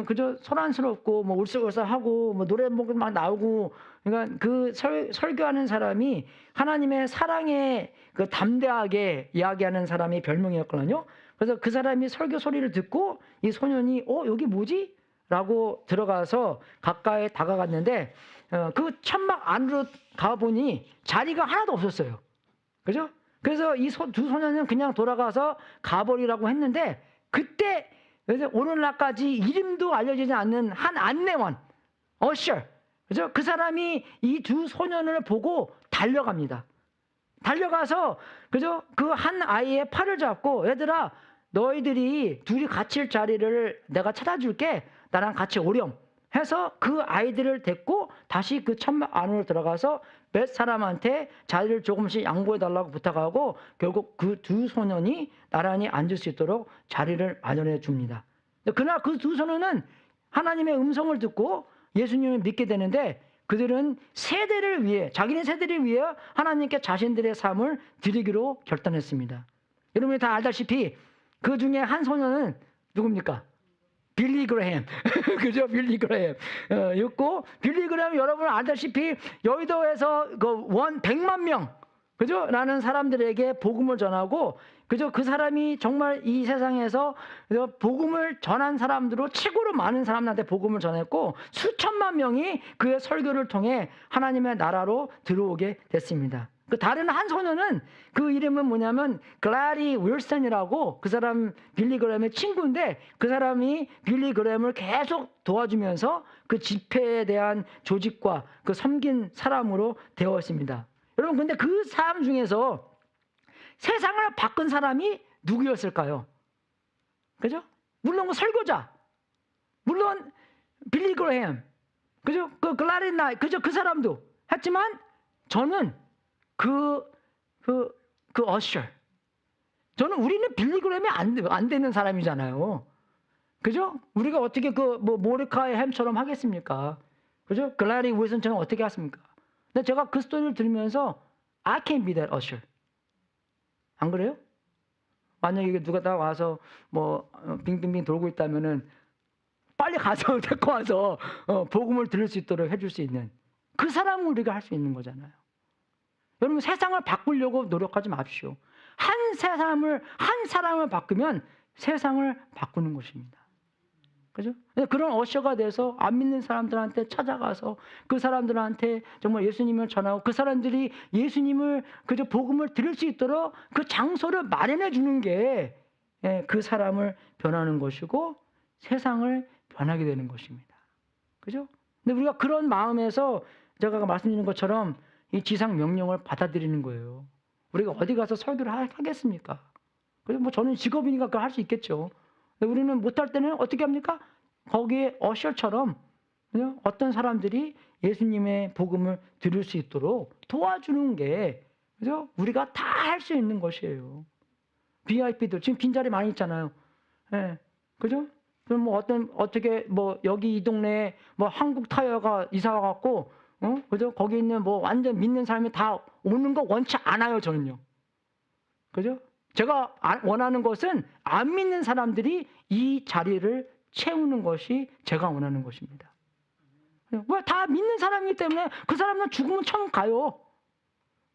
그저 소란스럽고 울썩울썩하고 노래 막 나오고 그러니까 그 설교하는 사람이 하나님의 사랑에 그 담대하게 이야기하는 사람이 별명이었거든요. 그래서 그 사람이 설교 소리를 듣고 이 소년이 여기 뭐지? 라고 들어가서 가까이 다가갔는데 그 천막 안으로 가보니 자리가 하나도 없었어요. 그죠? 그래서 이 2 소년은 그냥 돌아가서 가버리라고 했는데 그때 오늘날까지 이름도 알려지지 않는 한 안내원, 어셔, 그죠? 그 사람이 이 2 소년을 보고 달려갑니다. 달려가서 그죠? 그 한 아이의 팔을 잡고 얘들아 너희들이 둘이 갇힐 자리를 내가 찾아줄게. 나랑 같이 오렴. 해서 그 아이들을 데리고 다시 그 천막 안으로 들어가서 몇 사람한테 자리를 조금씩 양보해달라고 부탁하고 결국 그 두 소년이 나란히 앉을 수 있도록 자리를 마련해 줍니다. 그러나 그 두 소년은 하나님의 음성을 듣고 예수님을 믿게 되는데 그들은 세대를 위해 자기네 세대를 위해 하나님께 자신들의 삶을 드리기로 결단했습니다. 여러분이 다 알다시피 그 중에 한 소년은 누굽니까? 빌리 그레햄. 그죠? 빌리 그레햄. 였고, 빌리 그레햄 여러분 알다시피 여의도에서 그 100만 명, 그죠? 라는 사람들에게 복음을 전하고, 그죠? 그 사람이 정말 이 세상에서 복음을 전한 사람들로 최고로 많은 사람들한테 복음을 전했고, 수천만 명이 그의 설교를 통해 하나님의 나라로 들어오게 됐습니다. 그 다른 한 소년은 그 이름은 뭐냐면 글래디 윌슨이라고 그 사람 빌리 그레햄의 친구인데 그 사람이 빌리 그레햄을 계속 도와주면서 그 집회에 대한 조직과 그 섬긴 사람으로 되었습니다. 여러분 근데 그 사람 중에서 세상을 바꾼 사람이 누구였을까요? 그죠? 물론 그 설교자, 물론 빌리 그레햄, 그죠? 그 글래디 나이, 그죠? 그 사람도 했지만 저는 어셔. 저는 우리는 빌리 그레햄이 안 되는 사람이잖아요. 그죠? 우리가 어떻게 모르카이 햄처럼 하겠습니까? 그죠? 글래디 윌슨처럼 어떻게 하십니까? 근데 제가 그 스토리를 들으면서 I can be that usher. 안 그래요? 만약에 누가 다 와서 빙빙빙 돌고 있다면은 빨리 가서 데리고 와서 복음을 들을 수 있도록 해줄 수 있는 그 사람을 우리가 할 수 있는 거잖아요. 여러분 세상을 바꾸려고 노력하지 마십시오. 한 사람을 바꾸면 세상을 바꾸는 것입니다. 그죠? 그런 어셔가 돼서 안 믿는 사람들한테 찾아가서 그 사람들한테 정말 예수님을 전하고 그 사람들이 예수님을 그저 복음을 들을 수 있도록 그 장소를 마련해 주는 게 그 사람을 변하는 것이고 세상을 변하게 되는 것입니다. 그죠? 근데 우리가 그런 마음에서 제가 말씀드린 것처럼 이 지상 명령을 받아들이는 거예요. 우리가 어디 가서 설교를 하겠습니까? 그래서 저는 직업이니까 그걸 할 수 있겠죠. 근데 우리는 못할 때는 어떻게 합니까? 거기에 어셔처럼 어떤 사람들이 예수님의 복음을 들을 수 있도록 도와주는 게 그죠? 우리가 다 할 수 있는 것이에요. VIP들 지금 빈자리 많이 있잖아요. 예, 그죠? 그럼 어떻게 여기 이 동네에 한국 타이어가 이사 와갖고 그죠? 거기 있는 완전 믿는 사람이 다 오는 거 원치 않아요, 저는요. 그죠? 제가 원하는 것은 안 믿는 사람들이 이 자리를 채우는 것이 제가 원하는 것입니다. 왜 다 믿는 사람이기 때문에 그 사람은 죽으면 천국 가요.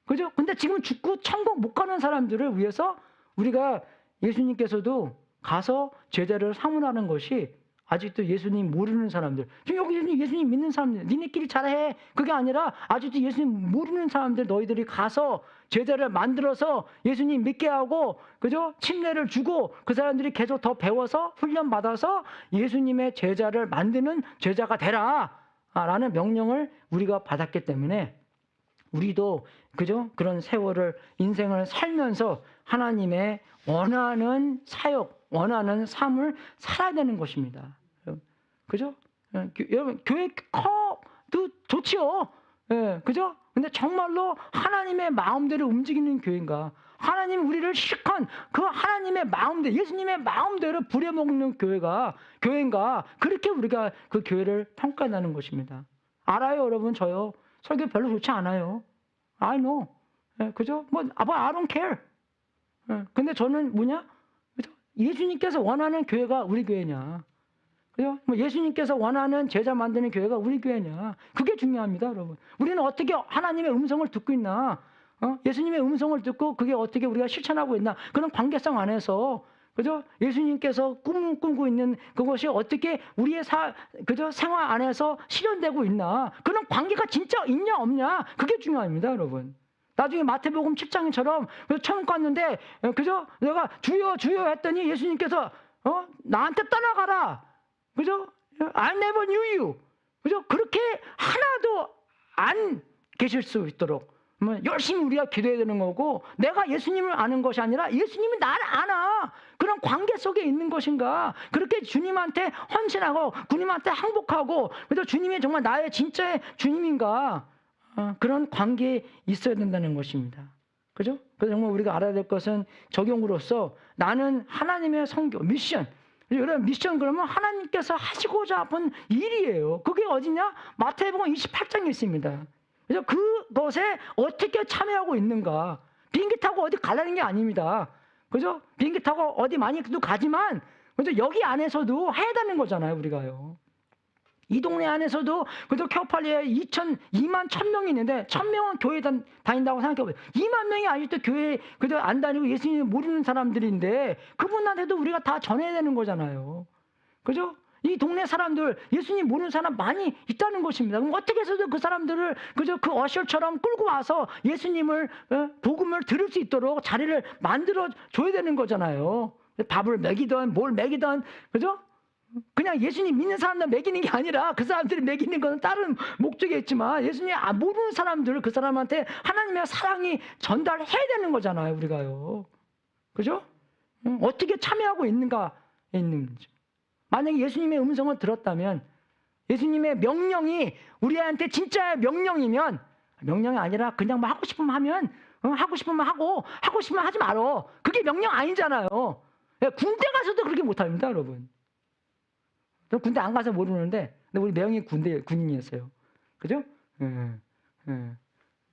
그죠? 근데 지금 죽고 천국 못 가는 사람들을 위해서 우리가 예수님께서도 가서 제자를 삼으라는 것이 아직도 예수님 모르는 사람들, 지금 여기 예수님 믿는 사람들, 니네끼리 잘해. 그게 아니라 아직도 예수님 모르는 사람들 너희들이 가서 제자를 만들어서 예수님 믿게 하고, 그죠? 침례를 주고 그 사람들이 계속 더 배워서 훈련 받아서 예수님의 제자를 만드는 제자가 되라. 라는 명령을 우리가 받았기 때문에 우리도 그죠? 그런 세월을 인생을 살면서 하나님의 원하는 사역, 원하는 삶을 살아야 되는 것입니다. 그죠? 여러분 교회 커도 좋지요. 예, 그죠? 근데 정말로 하나님의 마음대로 움직이는 교회인가? 하나님 우리를 실컷 그 하나님의 마음대로, 예수님의 마음대로 부려먹는 교회인가? 그렇게 우리가 그 교회를 평가하는 것입니다. 알아요, 여러분. 저요. 설교 별로 좋지 않아요. I know. 예, 그죠? I don't care. 예, 근데 저는 그죠? 예수님께서 원하는 교회가 우리 교회냐? 그죠? 예수님께서 원하는 제자 만드는 교회가 우리 교회냐? 그게 중요합니다, 여러분. 우리는 어떻게 하나님의 음성을 듣고 있나? 예수님의 음성을 듣고 그게 어떻게 우리가 실천하고 있나? 그런 관계성 안에서 그죠? 예수님께서 꿈꾸고 있는 그것이 어떻게 우리의 그죠? 생활 안에서 실현되고 있나? 그런 관계가 진짜 있냐 없냐? 그게 중요합니다, 여러분. 나중에 마태복음 7장처럼 천국 갔는데 그죠? 내가 주여 주여 했더니 예수님께서 나한테 떠나가라. 그죠? I never knew you. 그죠? 그렇게 하나도 안 계실 수 있도록 열심히 우리가 기도해야 되는 거고, 내가 예수님을 아는 것이 아니라 예수님이 나를 아나, 그런 관계 속에 있는 것인가, 그렇게 주님한테 헌신하고 주님한테 항복하고, 그래서 주님이 정말 나의 진짜의 주님인가, 그런 관계에 있어야 된다는 것입니다. 그죠? 그래서 정말 우리가 알아야 될 것은 적용으로서 나는 하나님의 선교, 미션, 여러분 미션 그러면 하나님께서 하시고자 하는 일이에요. 그게 어디냐? 마태복음 28장에 있습니다. 그래서 그것에 어떻게 참여하고 있는가? 비행기 타고 어디 가려는 게 아닙니다. 그죠? 비행기 타고 어디 많이도 가지만, 그죠? 여기 안에서도 해야 되는 거잖아요, 우리가요. 이 동네 안에서도, 그죠? 캐오팔리에 2만 1,000명이 있는데, 1,000명은 교회 다닌다고 생각해보세요. 2만 명이 아직도 교회, 그죠? 안 다니고 예수님 모르는 사람들인데, 그분한테도 우리가 다 전해야 되는 거잖아요. 그죠? 이 동네 사람들, 예수님 모르는 사람 많이 있다는 것입니다. 그럼 어떻게 해서든 그 사람들을, 그저 그 어셔처럼 끌고 와서 예수님을, 복음을 들을 수 있도록 자리를 만들어 줘야 되는 거잖아요. 밥을 먹이든 뭘 먹이든, 그죠? 그냥 예수님 믿는 사람들 먹이는 게 아니라 그 사람들이 먹이는 것은 다른 목적이 있지만, 예수님 모르는 사람들, 그 사람한테 하나님의 사랑이 전달해야 되는 거잖아요, 우리가요. 그죠? 어떻게 참여하고 있는가 있는 거죠. 만약에 예수님의 음성을 들었다면, 예수님의 명령이 우리한테 진짜의 명령이면, 명령이 아니라 그냥 뭐 하고 싶으면 하면, 하고 싶으면 하고, 하고 싶으면 하지 말어. 그게 명령 아니잖아요. 군대 가서도 그렇게 못합니다, 여러분. 저 군대 안 가서 모르는데, 근데 우리 매형이 군인이었어요. 그죠?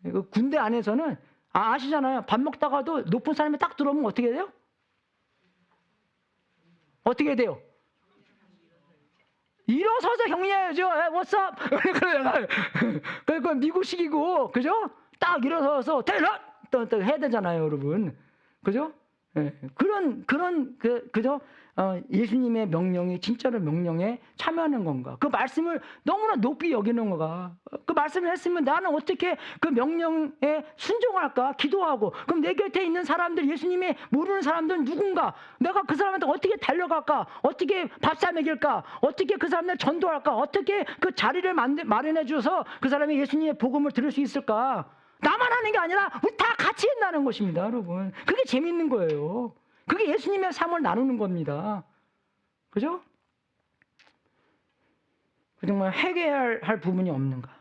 그 군대 안에서는, 아시잖아요. 밥 먹다가도 높은 사람이 딱 들어오면 어떻게 돼요? 어떻게 돼요? 일어서서 격려해야죠. What's up? 그건 미국식이고, 그죠? 딱 일어서서 테러! 또 해야 되잖아요, 여러분. 그죠? 그죠? 예수님의 명령이 진짜로 명령에 참여하는 건가? 그 말씀을 너무나 높이 여기는 건가? 그 말씀을 했으면 나는 어떻게 그 명령에 순종할까? 기도하고. 그럼 내 곁에 있는 사람들, 예수님이 모르는 사람들은 누군가? 내가 그 사람한테 어떻게 달려갈까? 어떻게 밥 사 먹일까? 어떻게 그 사람들 전도할까? 어떻게 그 자리를 마련해 줘서 그 사람이 예수님의 복음을 들을 수 있을까? 나만 하는 게 아니라 우리 다 같이 한다는 것입니다, 여러분. 그게 재밌는 거예요. 그게 예수님의 삶을 나누는 겁니다. 그죠? 정말 회개해야 할 부분이 없는가?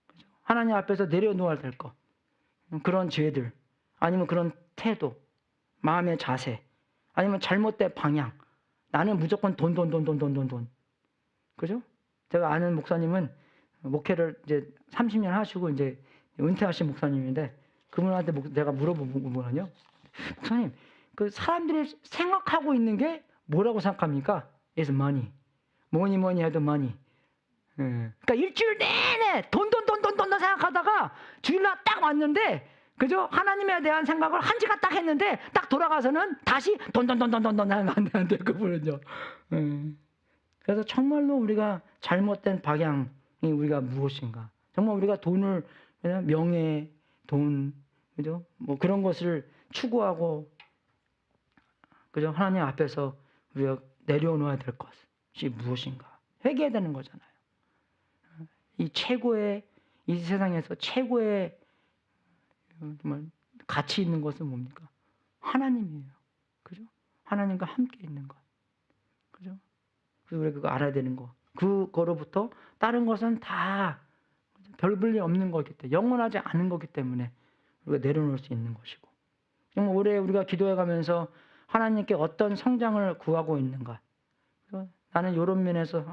그죠? 하나님 앞에서 내려놓아야 될 것. 그런 죄들, 아니면 그런 태도, 마음의 자세, 아니면 잘못된 방향. 나는 무조건 돈. 그죠? 제가 아는 목사님은 목회를 이제 30년 하시고 이제 은퇴하신 목사님인데, 그분한테 내가 물어본 거는요, 목사님, 그 사람들이 생각하고 있는 게 뭐라고 생각합니까? It's money. 뭐니 해도 money. 그러니까 일주일 내내 돈 생각하다가 주일날 딱 왔는데, 그죠? 하나님에 대한 생각을 한 시간 딱 했는데, 딱 돌아가서는 다시 돈 하면 안 돼, 그분은요. 그래서 정말로 우리가 잘못된 방향이 우리가 무엇인가? 정말 우리가 돈을, 명예, 돈, 그죠? 뭐 그런 것을 추구하고, 그죠? 하나님 앞에서 우리가 내려놓아야 될 것이 무엇인가? 회개해야 되는 거잖아요. 이 세상에서 최고의 정말 가치 있는 것은 뭡니까? 하나님이에요. 그죠? 하나님과 함께 있는 것. 그죠? 그래서 우리가 그거 알아야 되는 거. 그거로부터 다른 것은 다 별 볼일 없는 거기 때문에, 영원하지 않은 거기 때문에 우리가 내려놓을 수 있는 것이고. 정말 올해 우리가 기도해 가면서 하나님께 어떤 성장을 구하고 있는가? 나는 이런 면에서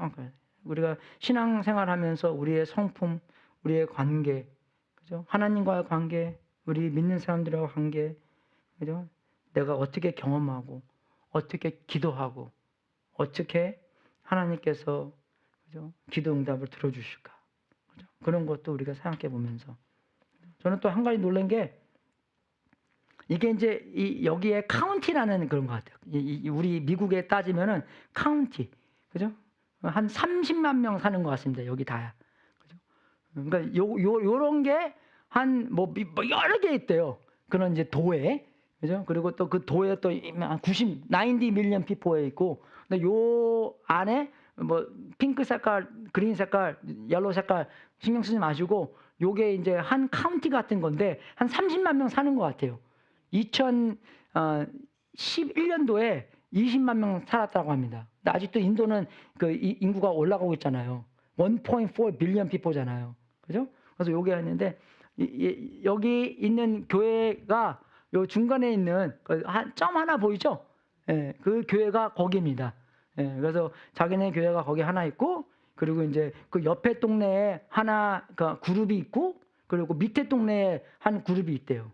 우리가 신앙생활하면서 우리의 성품, 우리의 관계, 그죠? 하나님과의 관계, 우리 믿는 사람들과의 관계, 그죠? 내가 어떻게 경험하고, 어떻게 기도하고, 어떻게 하나님께서, 그죠? 기도 응답을 들어주실까? 그죠? 그런 것도 우리가 생각해 보면서, 저는 또 한 가지 놀란 게, 이게 이제 여기에 카운티라는 그런 것 같아요. 우리 미국에 따지면은 카운티, 그죠? 한 30만 명 사는 것 같습니다. 여기 다야. 그죠? 그러니까 요런 게 한 뭐 여러 개 있대요. 그런 이제 도에, 그죠? 그리고 또 그 도에 또 90 million people에 있고, 근데 요 안에 뭐 핑크 색깔, 그린 색깔, 옐로우 색깔 신경 쓰지 마시고, 요게 이제 한 카운티 같은 건데 한 30만 명 사는 것 같아요. 2011년도에 20만 명 살았다고 합니다. 근데 아직도 인도는 그 인구가 올라가고 있잖아요. 1.4 빌리언 피플잖아요. 그죠? 그래서 요게 했는데 여기 있는 교회가 요 중간에 있는 한 점 하나 보이죠? 예, 그 교회가 거기입니다. 예, 그래서 자기네 교회가 거기 하나 있고, 그리고 이제 그 옆에 동네에 하나 그 그룹이 있고, 그리고 밑에 동네에 한 그룹이 있대요.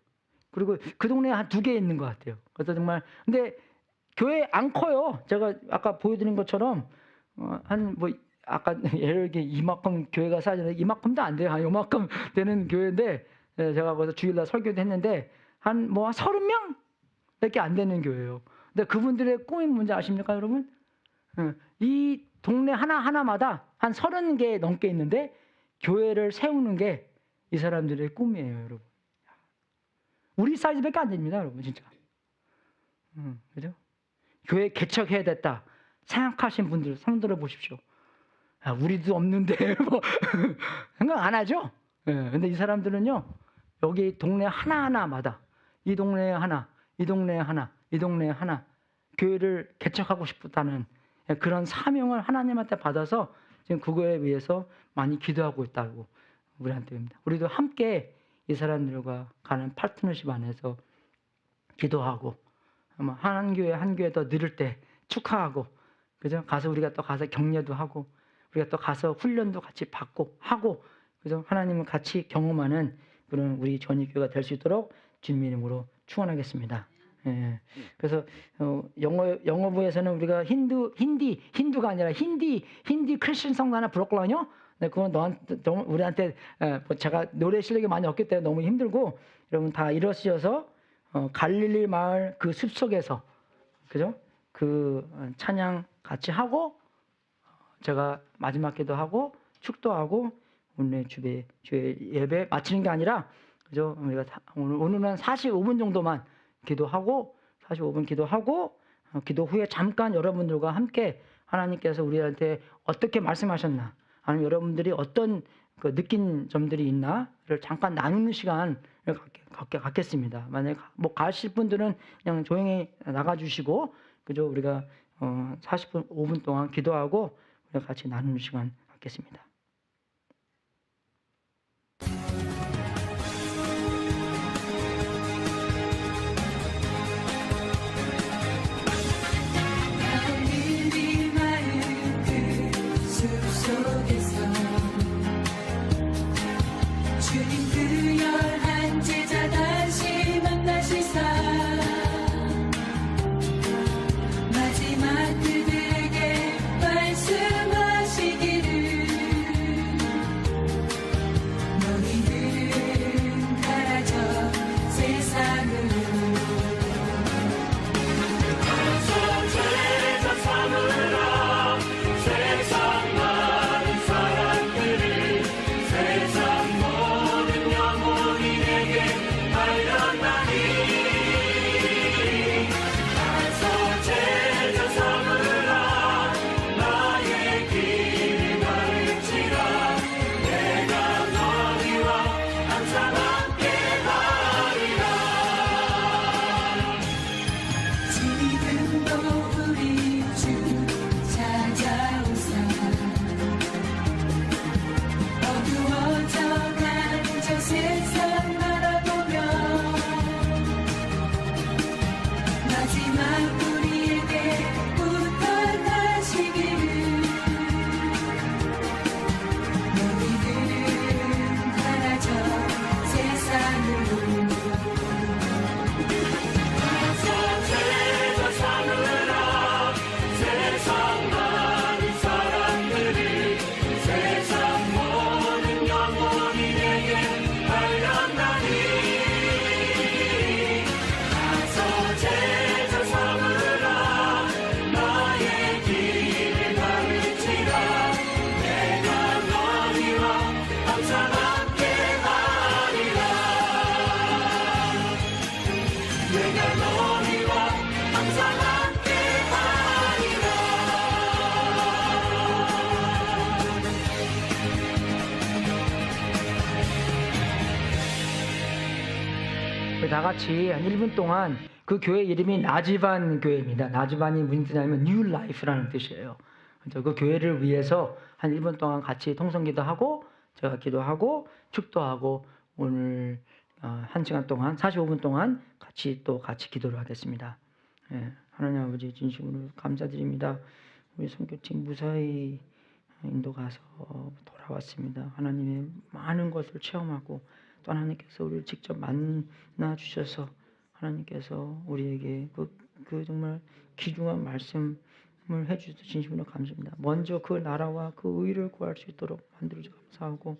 그리고 그 동네에 한 2개 있는 것 같아요. 그래서 정말 근데 교회 안 커요. 제가 아까 보여드린 것처럼 한 뭐 아까 예를 들게 이만큼 교회가 쌓여있는데 이만큼도 안 돼요. 한 요만큼 되는 교회인데, 예, 제가 거기서 주일날 설교도 했는데 한 뭐 30명 밖에 안 되는 교회예요. 근데 그분들의 꿈이 뭔지 아십니까, 여러분? 이 동네 하나하나마다 한 30개 넘게 있는데 교회를 세우는 게 이 사람들의 꿈이에요, 여러분. 우리 사이즈밖에 안 됩니다, 여러분, 진짜. 그죠? 교회 개척해야 됐다 생각하신 분들 손 들어 보십시오. 아, 우리도 없는데 뭐 생각 안 하죠? 예, 근데 이 사람들은요, 여기 동네 하나하나마다 이 동네에 하나, 이 동네에 하나, 이 동네에 하나 교회를 개척하고 싶다는 그런 사명을 하나님한테 받아서 지금 그거에 위해서 많이 기도하고 있다고 우리한테 합니다. 우리도 함께 이 사람들과 가는 파트너십 안에서 기도하고, 한 교회 더 늘을 때 축하하고, 그죠? 가서 우리가 또 가서 격려도 하고, 우리가 또 가서 훈련도 같이 받고 하고, 그죠? 하나님을 같이 경험하는 그런 우리 전위교회가 될 수 있도록 주님 이름으로 축원하겠습니다. 예. 그래서 영어부에서는 우리가 힌두가 아니라 힌디 크리스천 성도 하나 부르거든요. 네, 그건 우리한테 뭐 제가 노래 실력이 많이 없기 때문에 너무 힘들고, 여러분 다 일어서셔서 갈릴리 마을 그 숲속에서, 그죠? 그 찬양 같이 하고, 제가 마지막 기도하고 축도하고 오늘 주의 예배 마치는 게 아니라, 그죠? 우리가 오늘은 45분 정도만 기도하고 45분 기도하고 기도 후에 잠깐 여러분들과 함께 하나님께서 우리한테 어떻게 말씀하셨나, 아니면 여러분들이 어떤 그 느낀 점들이 있나를 잠깐 나누는 시간을 갖겠습니다. 만약에 뭐 가실 분들은 그냥 조용히 나가주시고, 그죠? 우리가 45분 동안 기도하고 우리가 같이 나누는 시간 갖겠습니다. 주님 그 열한 제자 다시 만나시사 마지막 그들에게 말씀하시기를 다 같이 한 1분 동안 그 교회 이름이 나지반 교회입니다. 나지반이 무슨 뜻이냐면 New Life라는 뜻이에요. 그래서 그 교회를 위해서 한 1분 동안 같이 통성기도 하고 제가 기도하고 축도하고 오늘 1시간 동안 45분 동안 같이 기도를 하겠습니다. 예, 하나님 아버지 진심으로 감사드립니다. 우리 선교팀 무사히 인도 가서 돌아왔습니다. 하나님의 많은 것을 체험하고 또 하나님께서 우리를 직접 만나 주셔서 하나님께서 우리에게 그 정말 귀중한 말씀을 해주셔서 진심으로 감사합니다. 먼저 그 나라와 그 의를 구할 수 있도록 만들어주셔서 감사하고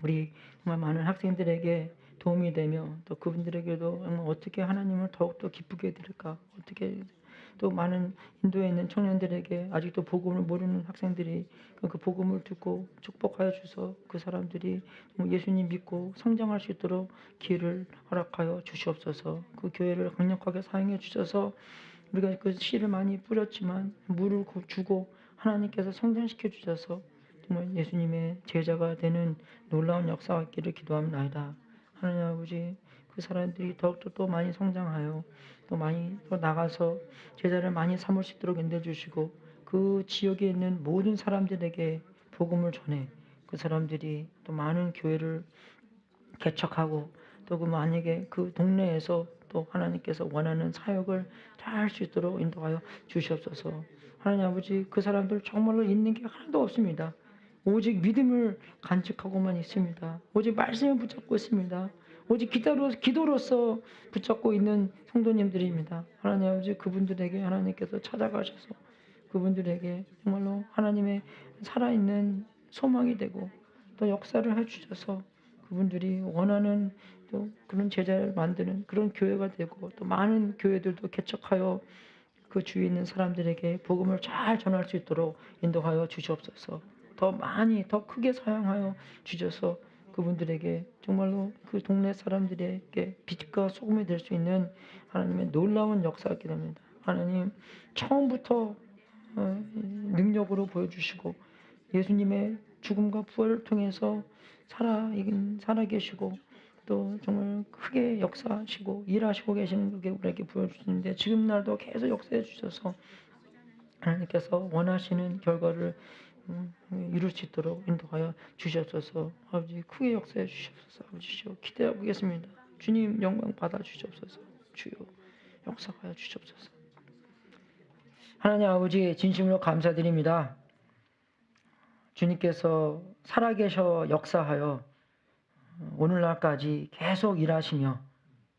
우리 정말 많은 학생들에게 도움이 되며 또 그분들에게도 정말 어떻게 하나님을 더욱더 기쁘게 해드릴까, 어떻게 또 많은 인도에 있는 청년들에게 아직도 복음을 모르는 학생들이 그 복음을 듣고 축복하여 주셔서 그 사람들이 예수님 믿고 성장할 수 있도록 기회를 허락하여 주시옵소서. 그 교회를 강력하게 사용해 주셔서 우리가 그 씨를 많이 뿌렸지만 물을 주고 하나님께서 성장시켜 주셔서 정말 예수님의 제자가 되는 놀라운 역사가 있기를 기도합니다. 하나님 아버지, 그 사람들이 더욱더 또 많이 성장하여 또 많이 또 나가서 제자를 많이 삼을 수 있도록 인도해 주시고 그 지역에 있는 모든 사람들에게 복음을 전해 그 사람들이 또 많은 교회를 개척하고 또 그 만약에 그 동네에서 또 하나님께서 원하는 사역을 잘 할 수 있도록 인도하여 주시옵소서. 하나님 아버지, 그 사람들 정말로 있는 게 하나도 없습니다. 오직 믿음을 간직하고만 있습니다. 오직 말씀을 붙잡고 있습니다. 오직 기도로서 붙잡고 있는 성도님들입니다. 하나님 아버지, 그분들에게 하나님께서 찾아가셔서 그분들에게 정말로 하나님의 살아있는 소망이 되고 또 역사를 해주셔서 그분들이 원하는 또 그런 제자를 만드는 그런 교회가 되고 또 많은 교회들도 개척하여 그 주위에 있는 사람들에게 복음을 잘 전할 수 있도록 인도하여 주시옵소서. 더 많이 더 크게 사용하여 주셔서 그분들에게 정말로 그 동네 사람들에게 빛과 소금이 될 수 있는 하나님의 놀라운 역사가 있게 됩니다. 하나님, 처음부터 능력으로 보여주시고 예수님의 죽음과 부활을 통해서 살아계시고 또 정말 크게 역사하시고 일하시고 계시는 게 우리에게 보여주시는데 지금 날도 계속 역사해 주셔서 하나님께서 원하시는 결과를 이룰 수 있도록 인도하여 주시옵소서. 아버지, 크게 역사해 주시옵소서. 아버지, 기대하고 있겠습니다. 주님 영광 받아 주시옵소서. 주여 역사하여 주시옵소서. 하나님 아버지, 진심으로 감사드립니다. 주님께서 살아계셔 역사하여 오늘날까지 계속 일하시며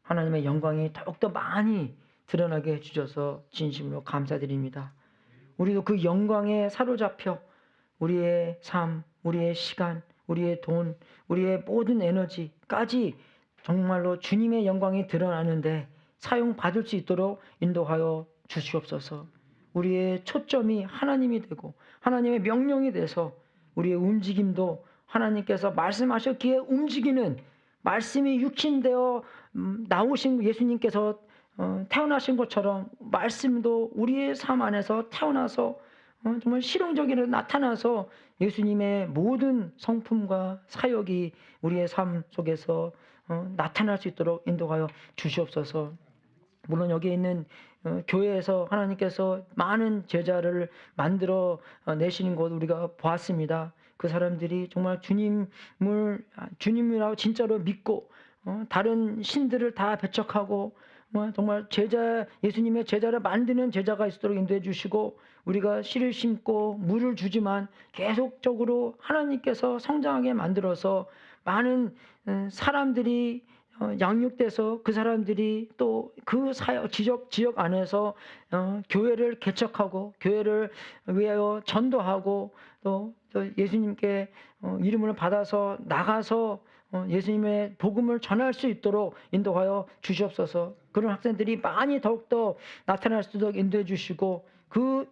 하나님의 영광이 더욱더 많이 드러나게 해주셔서 진심으로 감사드립니다. 우리도 그 영광에 사로잡혀 우리의 삶, 우리의 시간, 우리의 돈, 우리의 모든 에너지까지 정말로 주님의 영광이 드러나는데 사용받을 수 있도록 인도하여 주시옵소서. 우리의 초점이 하나님이 되고 하나님의 명령이 돼서 우리의 움직임도 하나님께서 말씀하셨기에 움직이는 말씀이 육신되어 나오신 예수님께서 태어나신 것처럼 말씀도 우리의 삶 안에서 태어나서 정말 실용적으로 나타나서 예수님의 모든 성품과 사역이 우리의 삶 속에서 나타날 수 있도록 인도하여 주시옵소서. 물론 여기 있는 교회에서 하나님께서 많은 제자를 만들어 내시는 것 우리가 보았습니다. 그 사람들이 정말 주님이라고 진짜로 믿고 다른 신들을 다 배척하고 정말 예수님의 제자를 만드는 제자가 있도록 인도해 주시고 우리가 씨를 심고 물을 주지만 계속적으로 하나님께서 성장하게 만들어서 많은 사람들이 양육돼서 그 사람들이 또 그 지역 안에서 교회를 개척하고 교회를 위하여 전도하고 또 예수님께 이름을 받아서 나가서 예수님의 복음을 전할 수 있도록 인도하여 주시옵소서. 그런 학생들이 많이 더욱더 나타날 수 있도록 인도해 주시고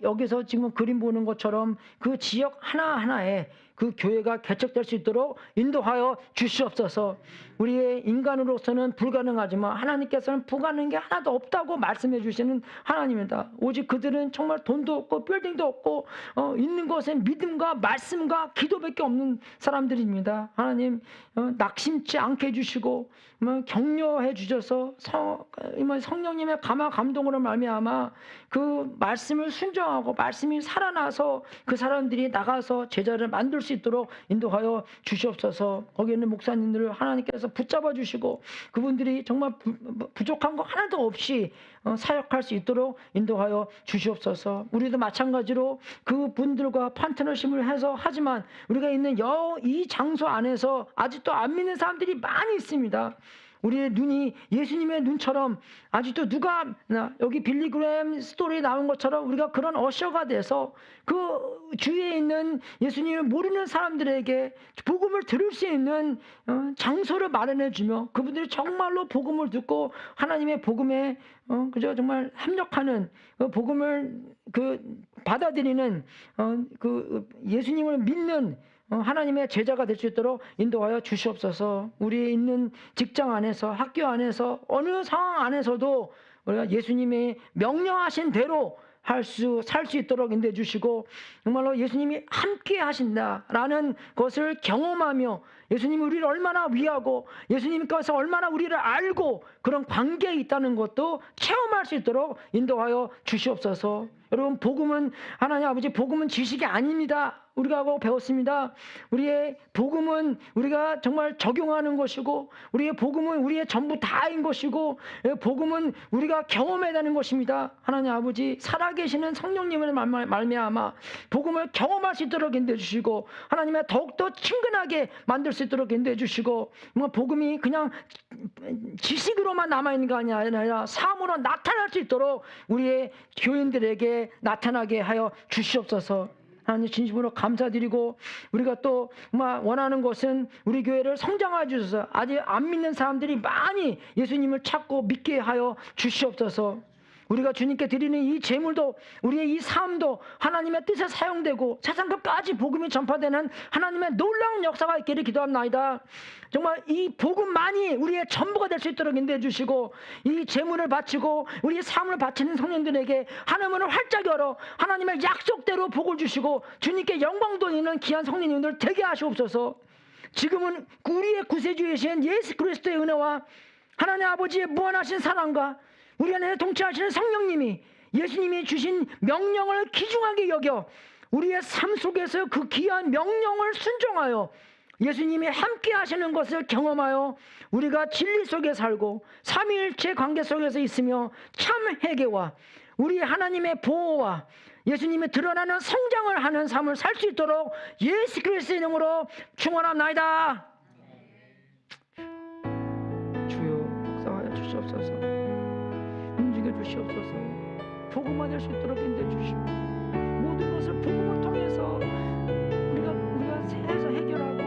여기서 지금 그림 보는 것처럼 그 지역 하나하나에 그 교회가 개척될 수 있도록 인도하여 주시옵소서. 우리의 인간으로서는 불가능하지만 하나님께서는 불가능한 게 하나도 없다고 말씀해 주시는 하나님입니다. 오직 그들은 정말 돈도 없고 빌딩도 없고 있는 것은 믿음과 말씀과 기도밖에 없는 사람들입니다. 하나님 낙심치 않게 해주시고 격려해 주셔서 성령님의 감화 감동으로 말미암아 그 말씀을 순종하고 말씀이 살아나서 그 사람들이 나가서 제자를 만들 수 있도록 인도하여 주시옵소서. 거기 있는 목사님들을 하나님께서 붙잡아 주시고 그분들이 정말 부족한 거 하나도 없이 사역할 수 있도록 인도하여 주시옵소서. 우리도 마찬가지로 그분들과 파트너십을 해서 하지만 우리가 있는 이 장소 안에서 아직도 안 믿는 사람들이 많이 있습니다. 우리의 눈이 예수님의 눈처럼 아직도 누가 여기 빌리그램 스토리에 나온 것처럼 우리가 그런 어셔가 돼서 그 주위에 있는 예수님을 모르는 사람들에게 복음을 들을 수 있는 장소를 마련해 주며 그분들이 정말로 복음을 듣고 하나님의 복음에 그저 정말 합력하는 복음을 받아들이는 예수님을 믿는 하나님의 제자가 될 수 있도록 인도하여 주시옵소서. 우리 있는 직장 안에서 학교 안에서 어느 상황 안에서도 우리가 예수님의 명령하신 대로 살 수 있도록 인도해 주시고 정말로 예수님이 함께 하신다라는 것을 경험하며 예수님이 우리를 얼마나 위하고 예수님께서 얼마나 우리를 알고 그런 관계에 있다는 것도 체험할 수 있도록 인도하여 주시옵소서. 여러분 복음은 하나님 아버지 복음은 지식이 아닙니다. 우리가 하고 배웠습니다. 우리의 복음은 우리가 정말 적용하는 것이고 우리의 복음은 우리의 전부 다인 것이고 복음은 우리가 경험해야 되는 것입니다. 하나님 아버지 살아계시는 성령님을 말미암아 복음을 경험할 수 있도록 인도해 주시고 하나님의 더욱더 친근하게 만들 수 있도록 인도해 주시고 복음이 그냥 지식으로만 남아있는 게 아니라 삶으로 나타날 수 있도록 우리의 교인들에게 나타나게 하여 주시옵소서. 하나님 진심으로 감사드리고 우리가 또 원하는 것은 우리 교회를 성장하여 주셔서 아직 안 믿는 사람들이 많이 예수님을 찾고 믿게 하여 주시옵소서. 우리가 주님께 드리는 이 제물도 우리의 이 삶도 하나님의 뜻에 사용되고 세상 끝까지 복음이 전파되는 하나님의 놀라운 역사가 있기를 기도합나이다. 정말 이 복음만이 우리의 전부가 될 수 있도록 인도해 주시고 이 제물을 바치고 우리의 삶을 바치는 성령들에게 하나님을 활짝 열어 하나님의 약속대로 복을 주시고 주님께 영광 돌리는 귀한 성령님들 되게 하시옵소서. 지금은 우리의 구세주이신 예수 그리스도의 은혜와 하나님 아버지의 무한하신 사랑과 우리 안에 동치하시는 성령님이 예수님이 주신 명령을 귀중하게 여겨 우리의 삶 속에서 그 귀한 명령을 순종하여 예수님이 함께 하시는 것을 경험하여 우리가 진리 속에 살고 삼위일체 관계 속에서 있으며 참 회개와 우리 하나님의 보호와 예수님이 드러나는 성장을 하는 삶을 살 수 있도록 예수 그리스도의 이름으로 축원합나이다. 주여 역사하여 주시옵소서. 움직여 주시옵소서. 복음만 될 수 있도록 인도해 주시고 모든 것을 복음을 통해서 우리가 세서 해결하고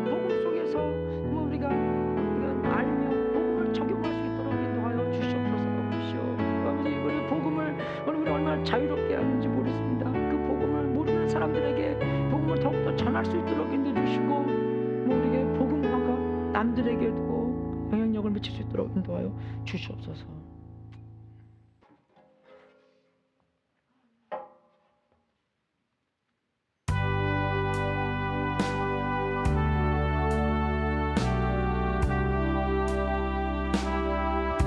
복음 속에서 우리가 알며 복음을 적용할 수 있도록 인도하여 주시옵소서. 주시오 아버지 우리 복음을 우리 얼마나 자유롭게 하는지 모르겠습니다. 그 복음을 모르는 사람들에게 복음을 더욱더 전할 수 있도록 인도해 주시고 우리에게 복음화가 남들에게도 영향력을 미칠 수 있도록 인도하여 주시옵소서.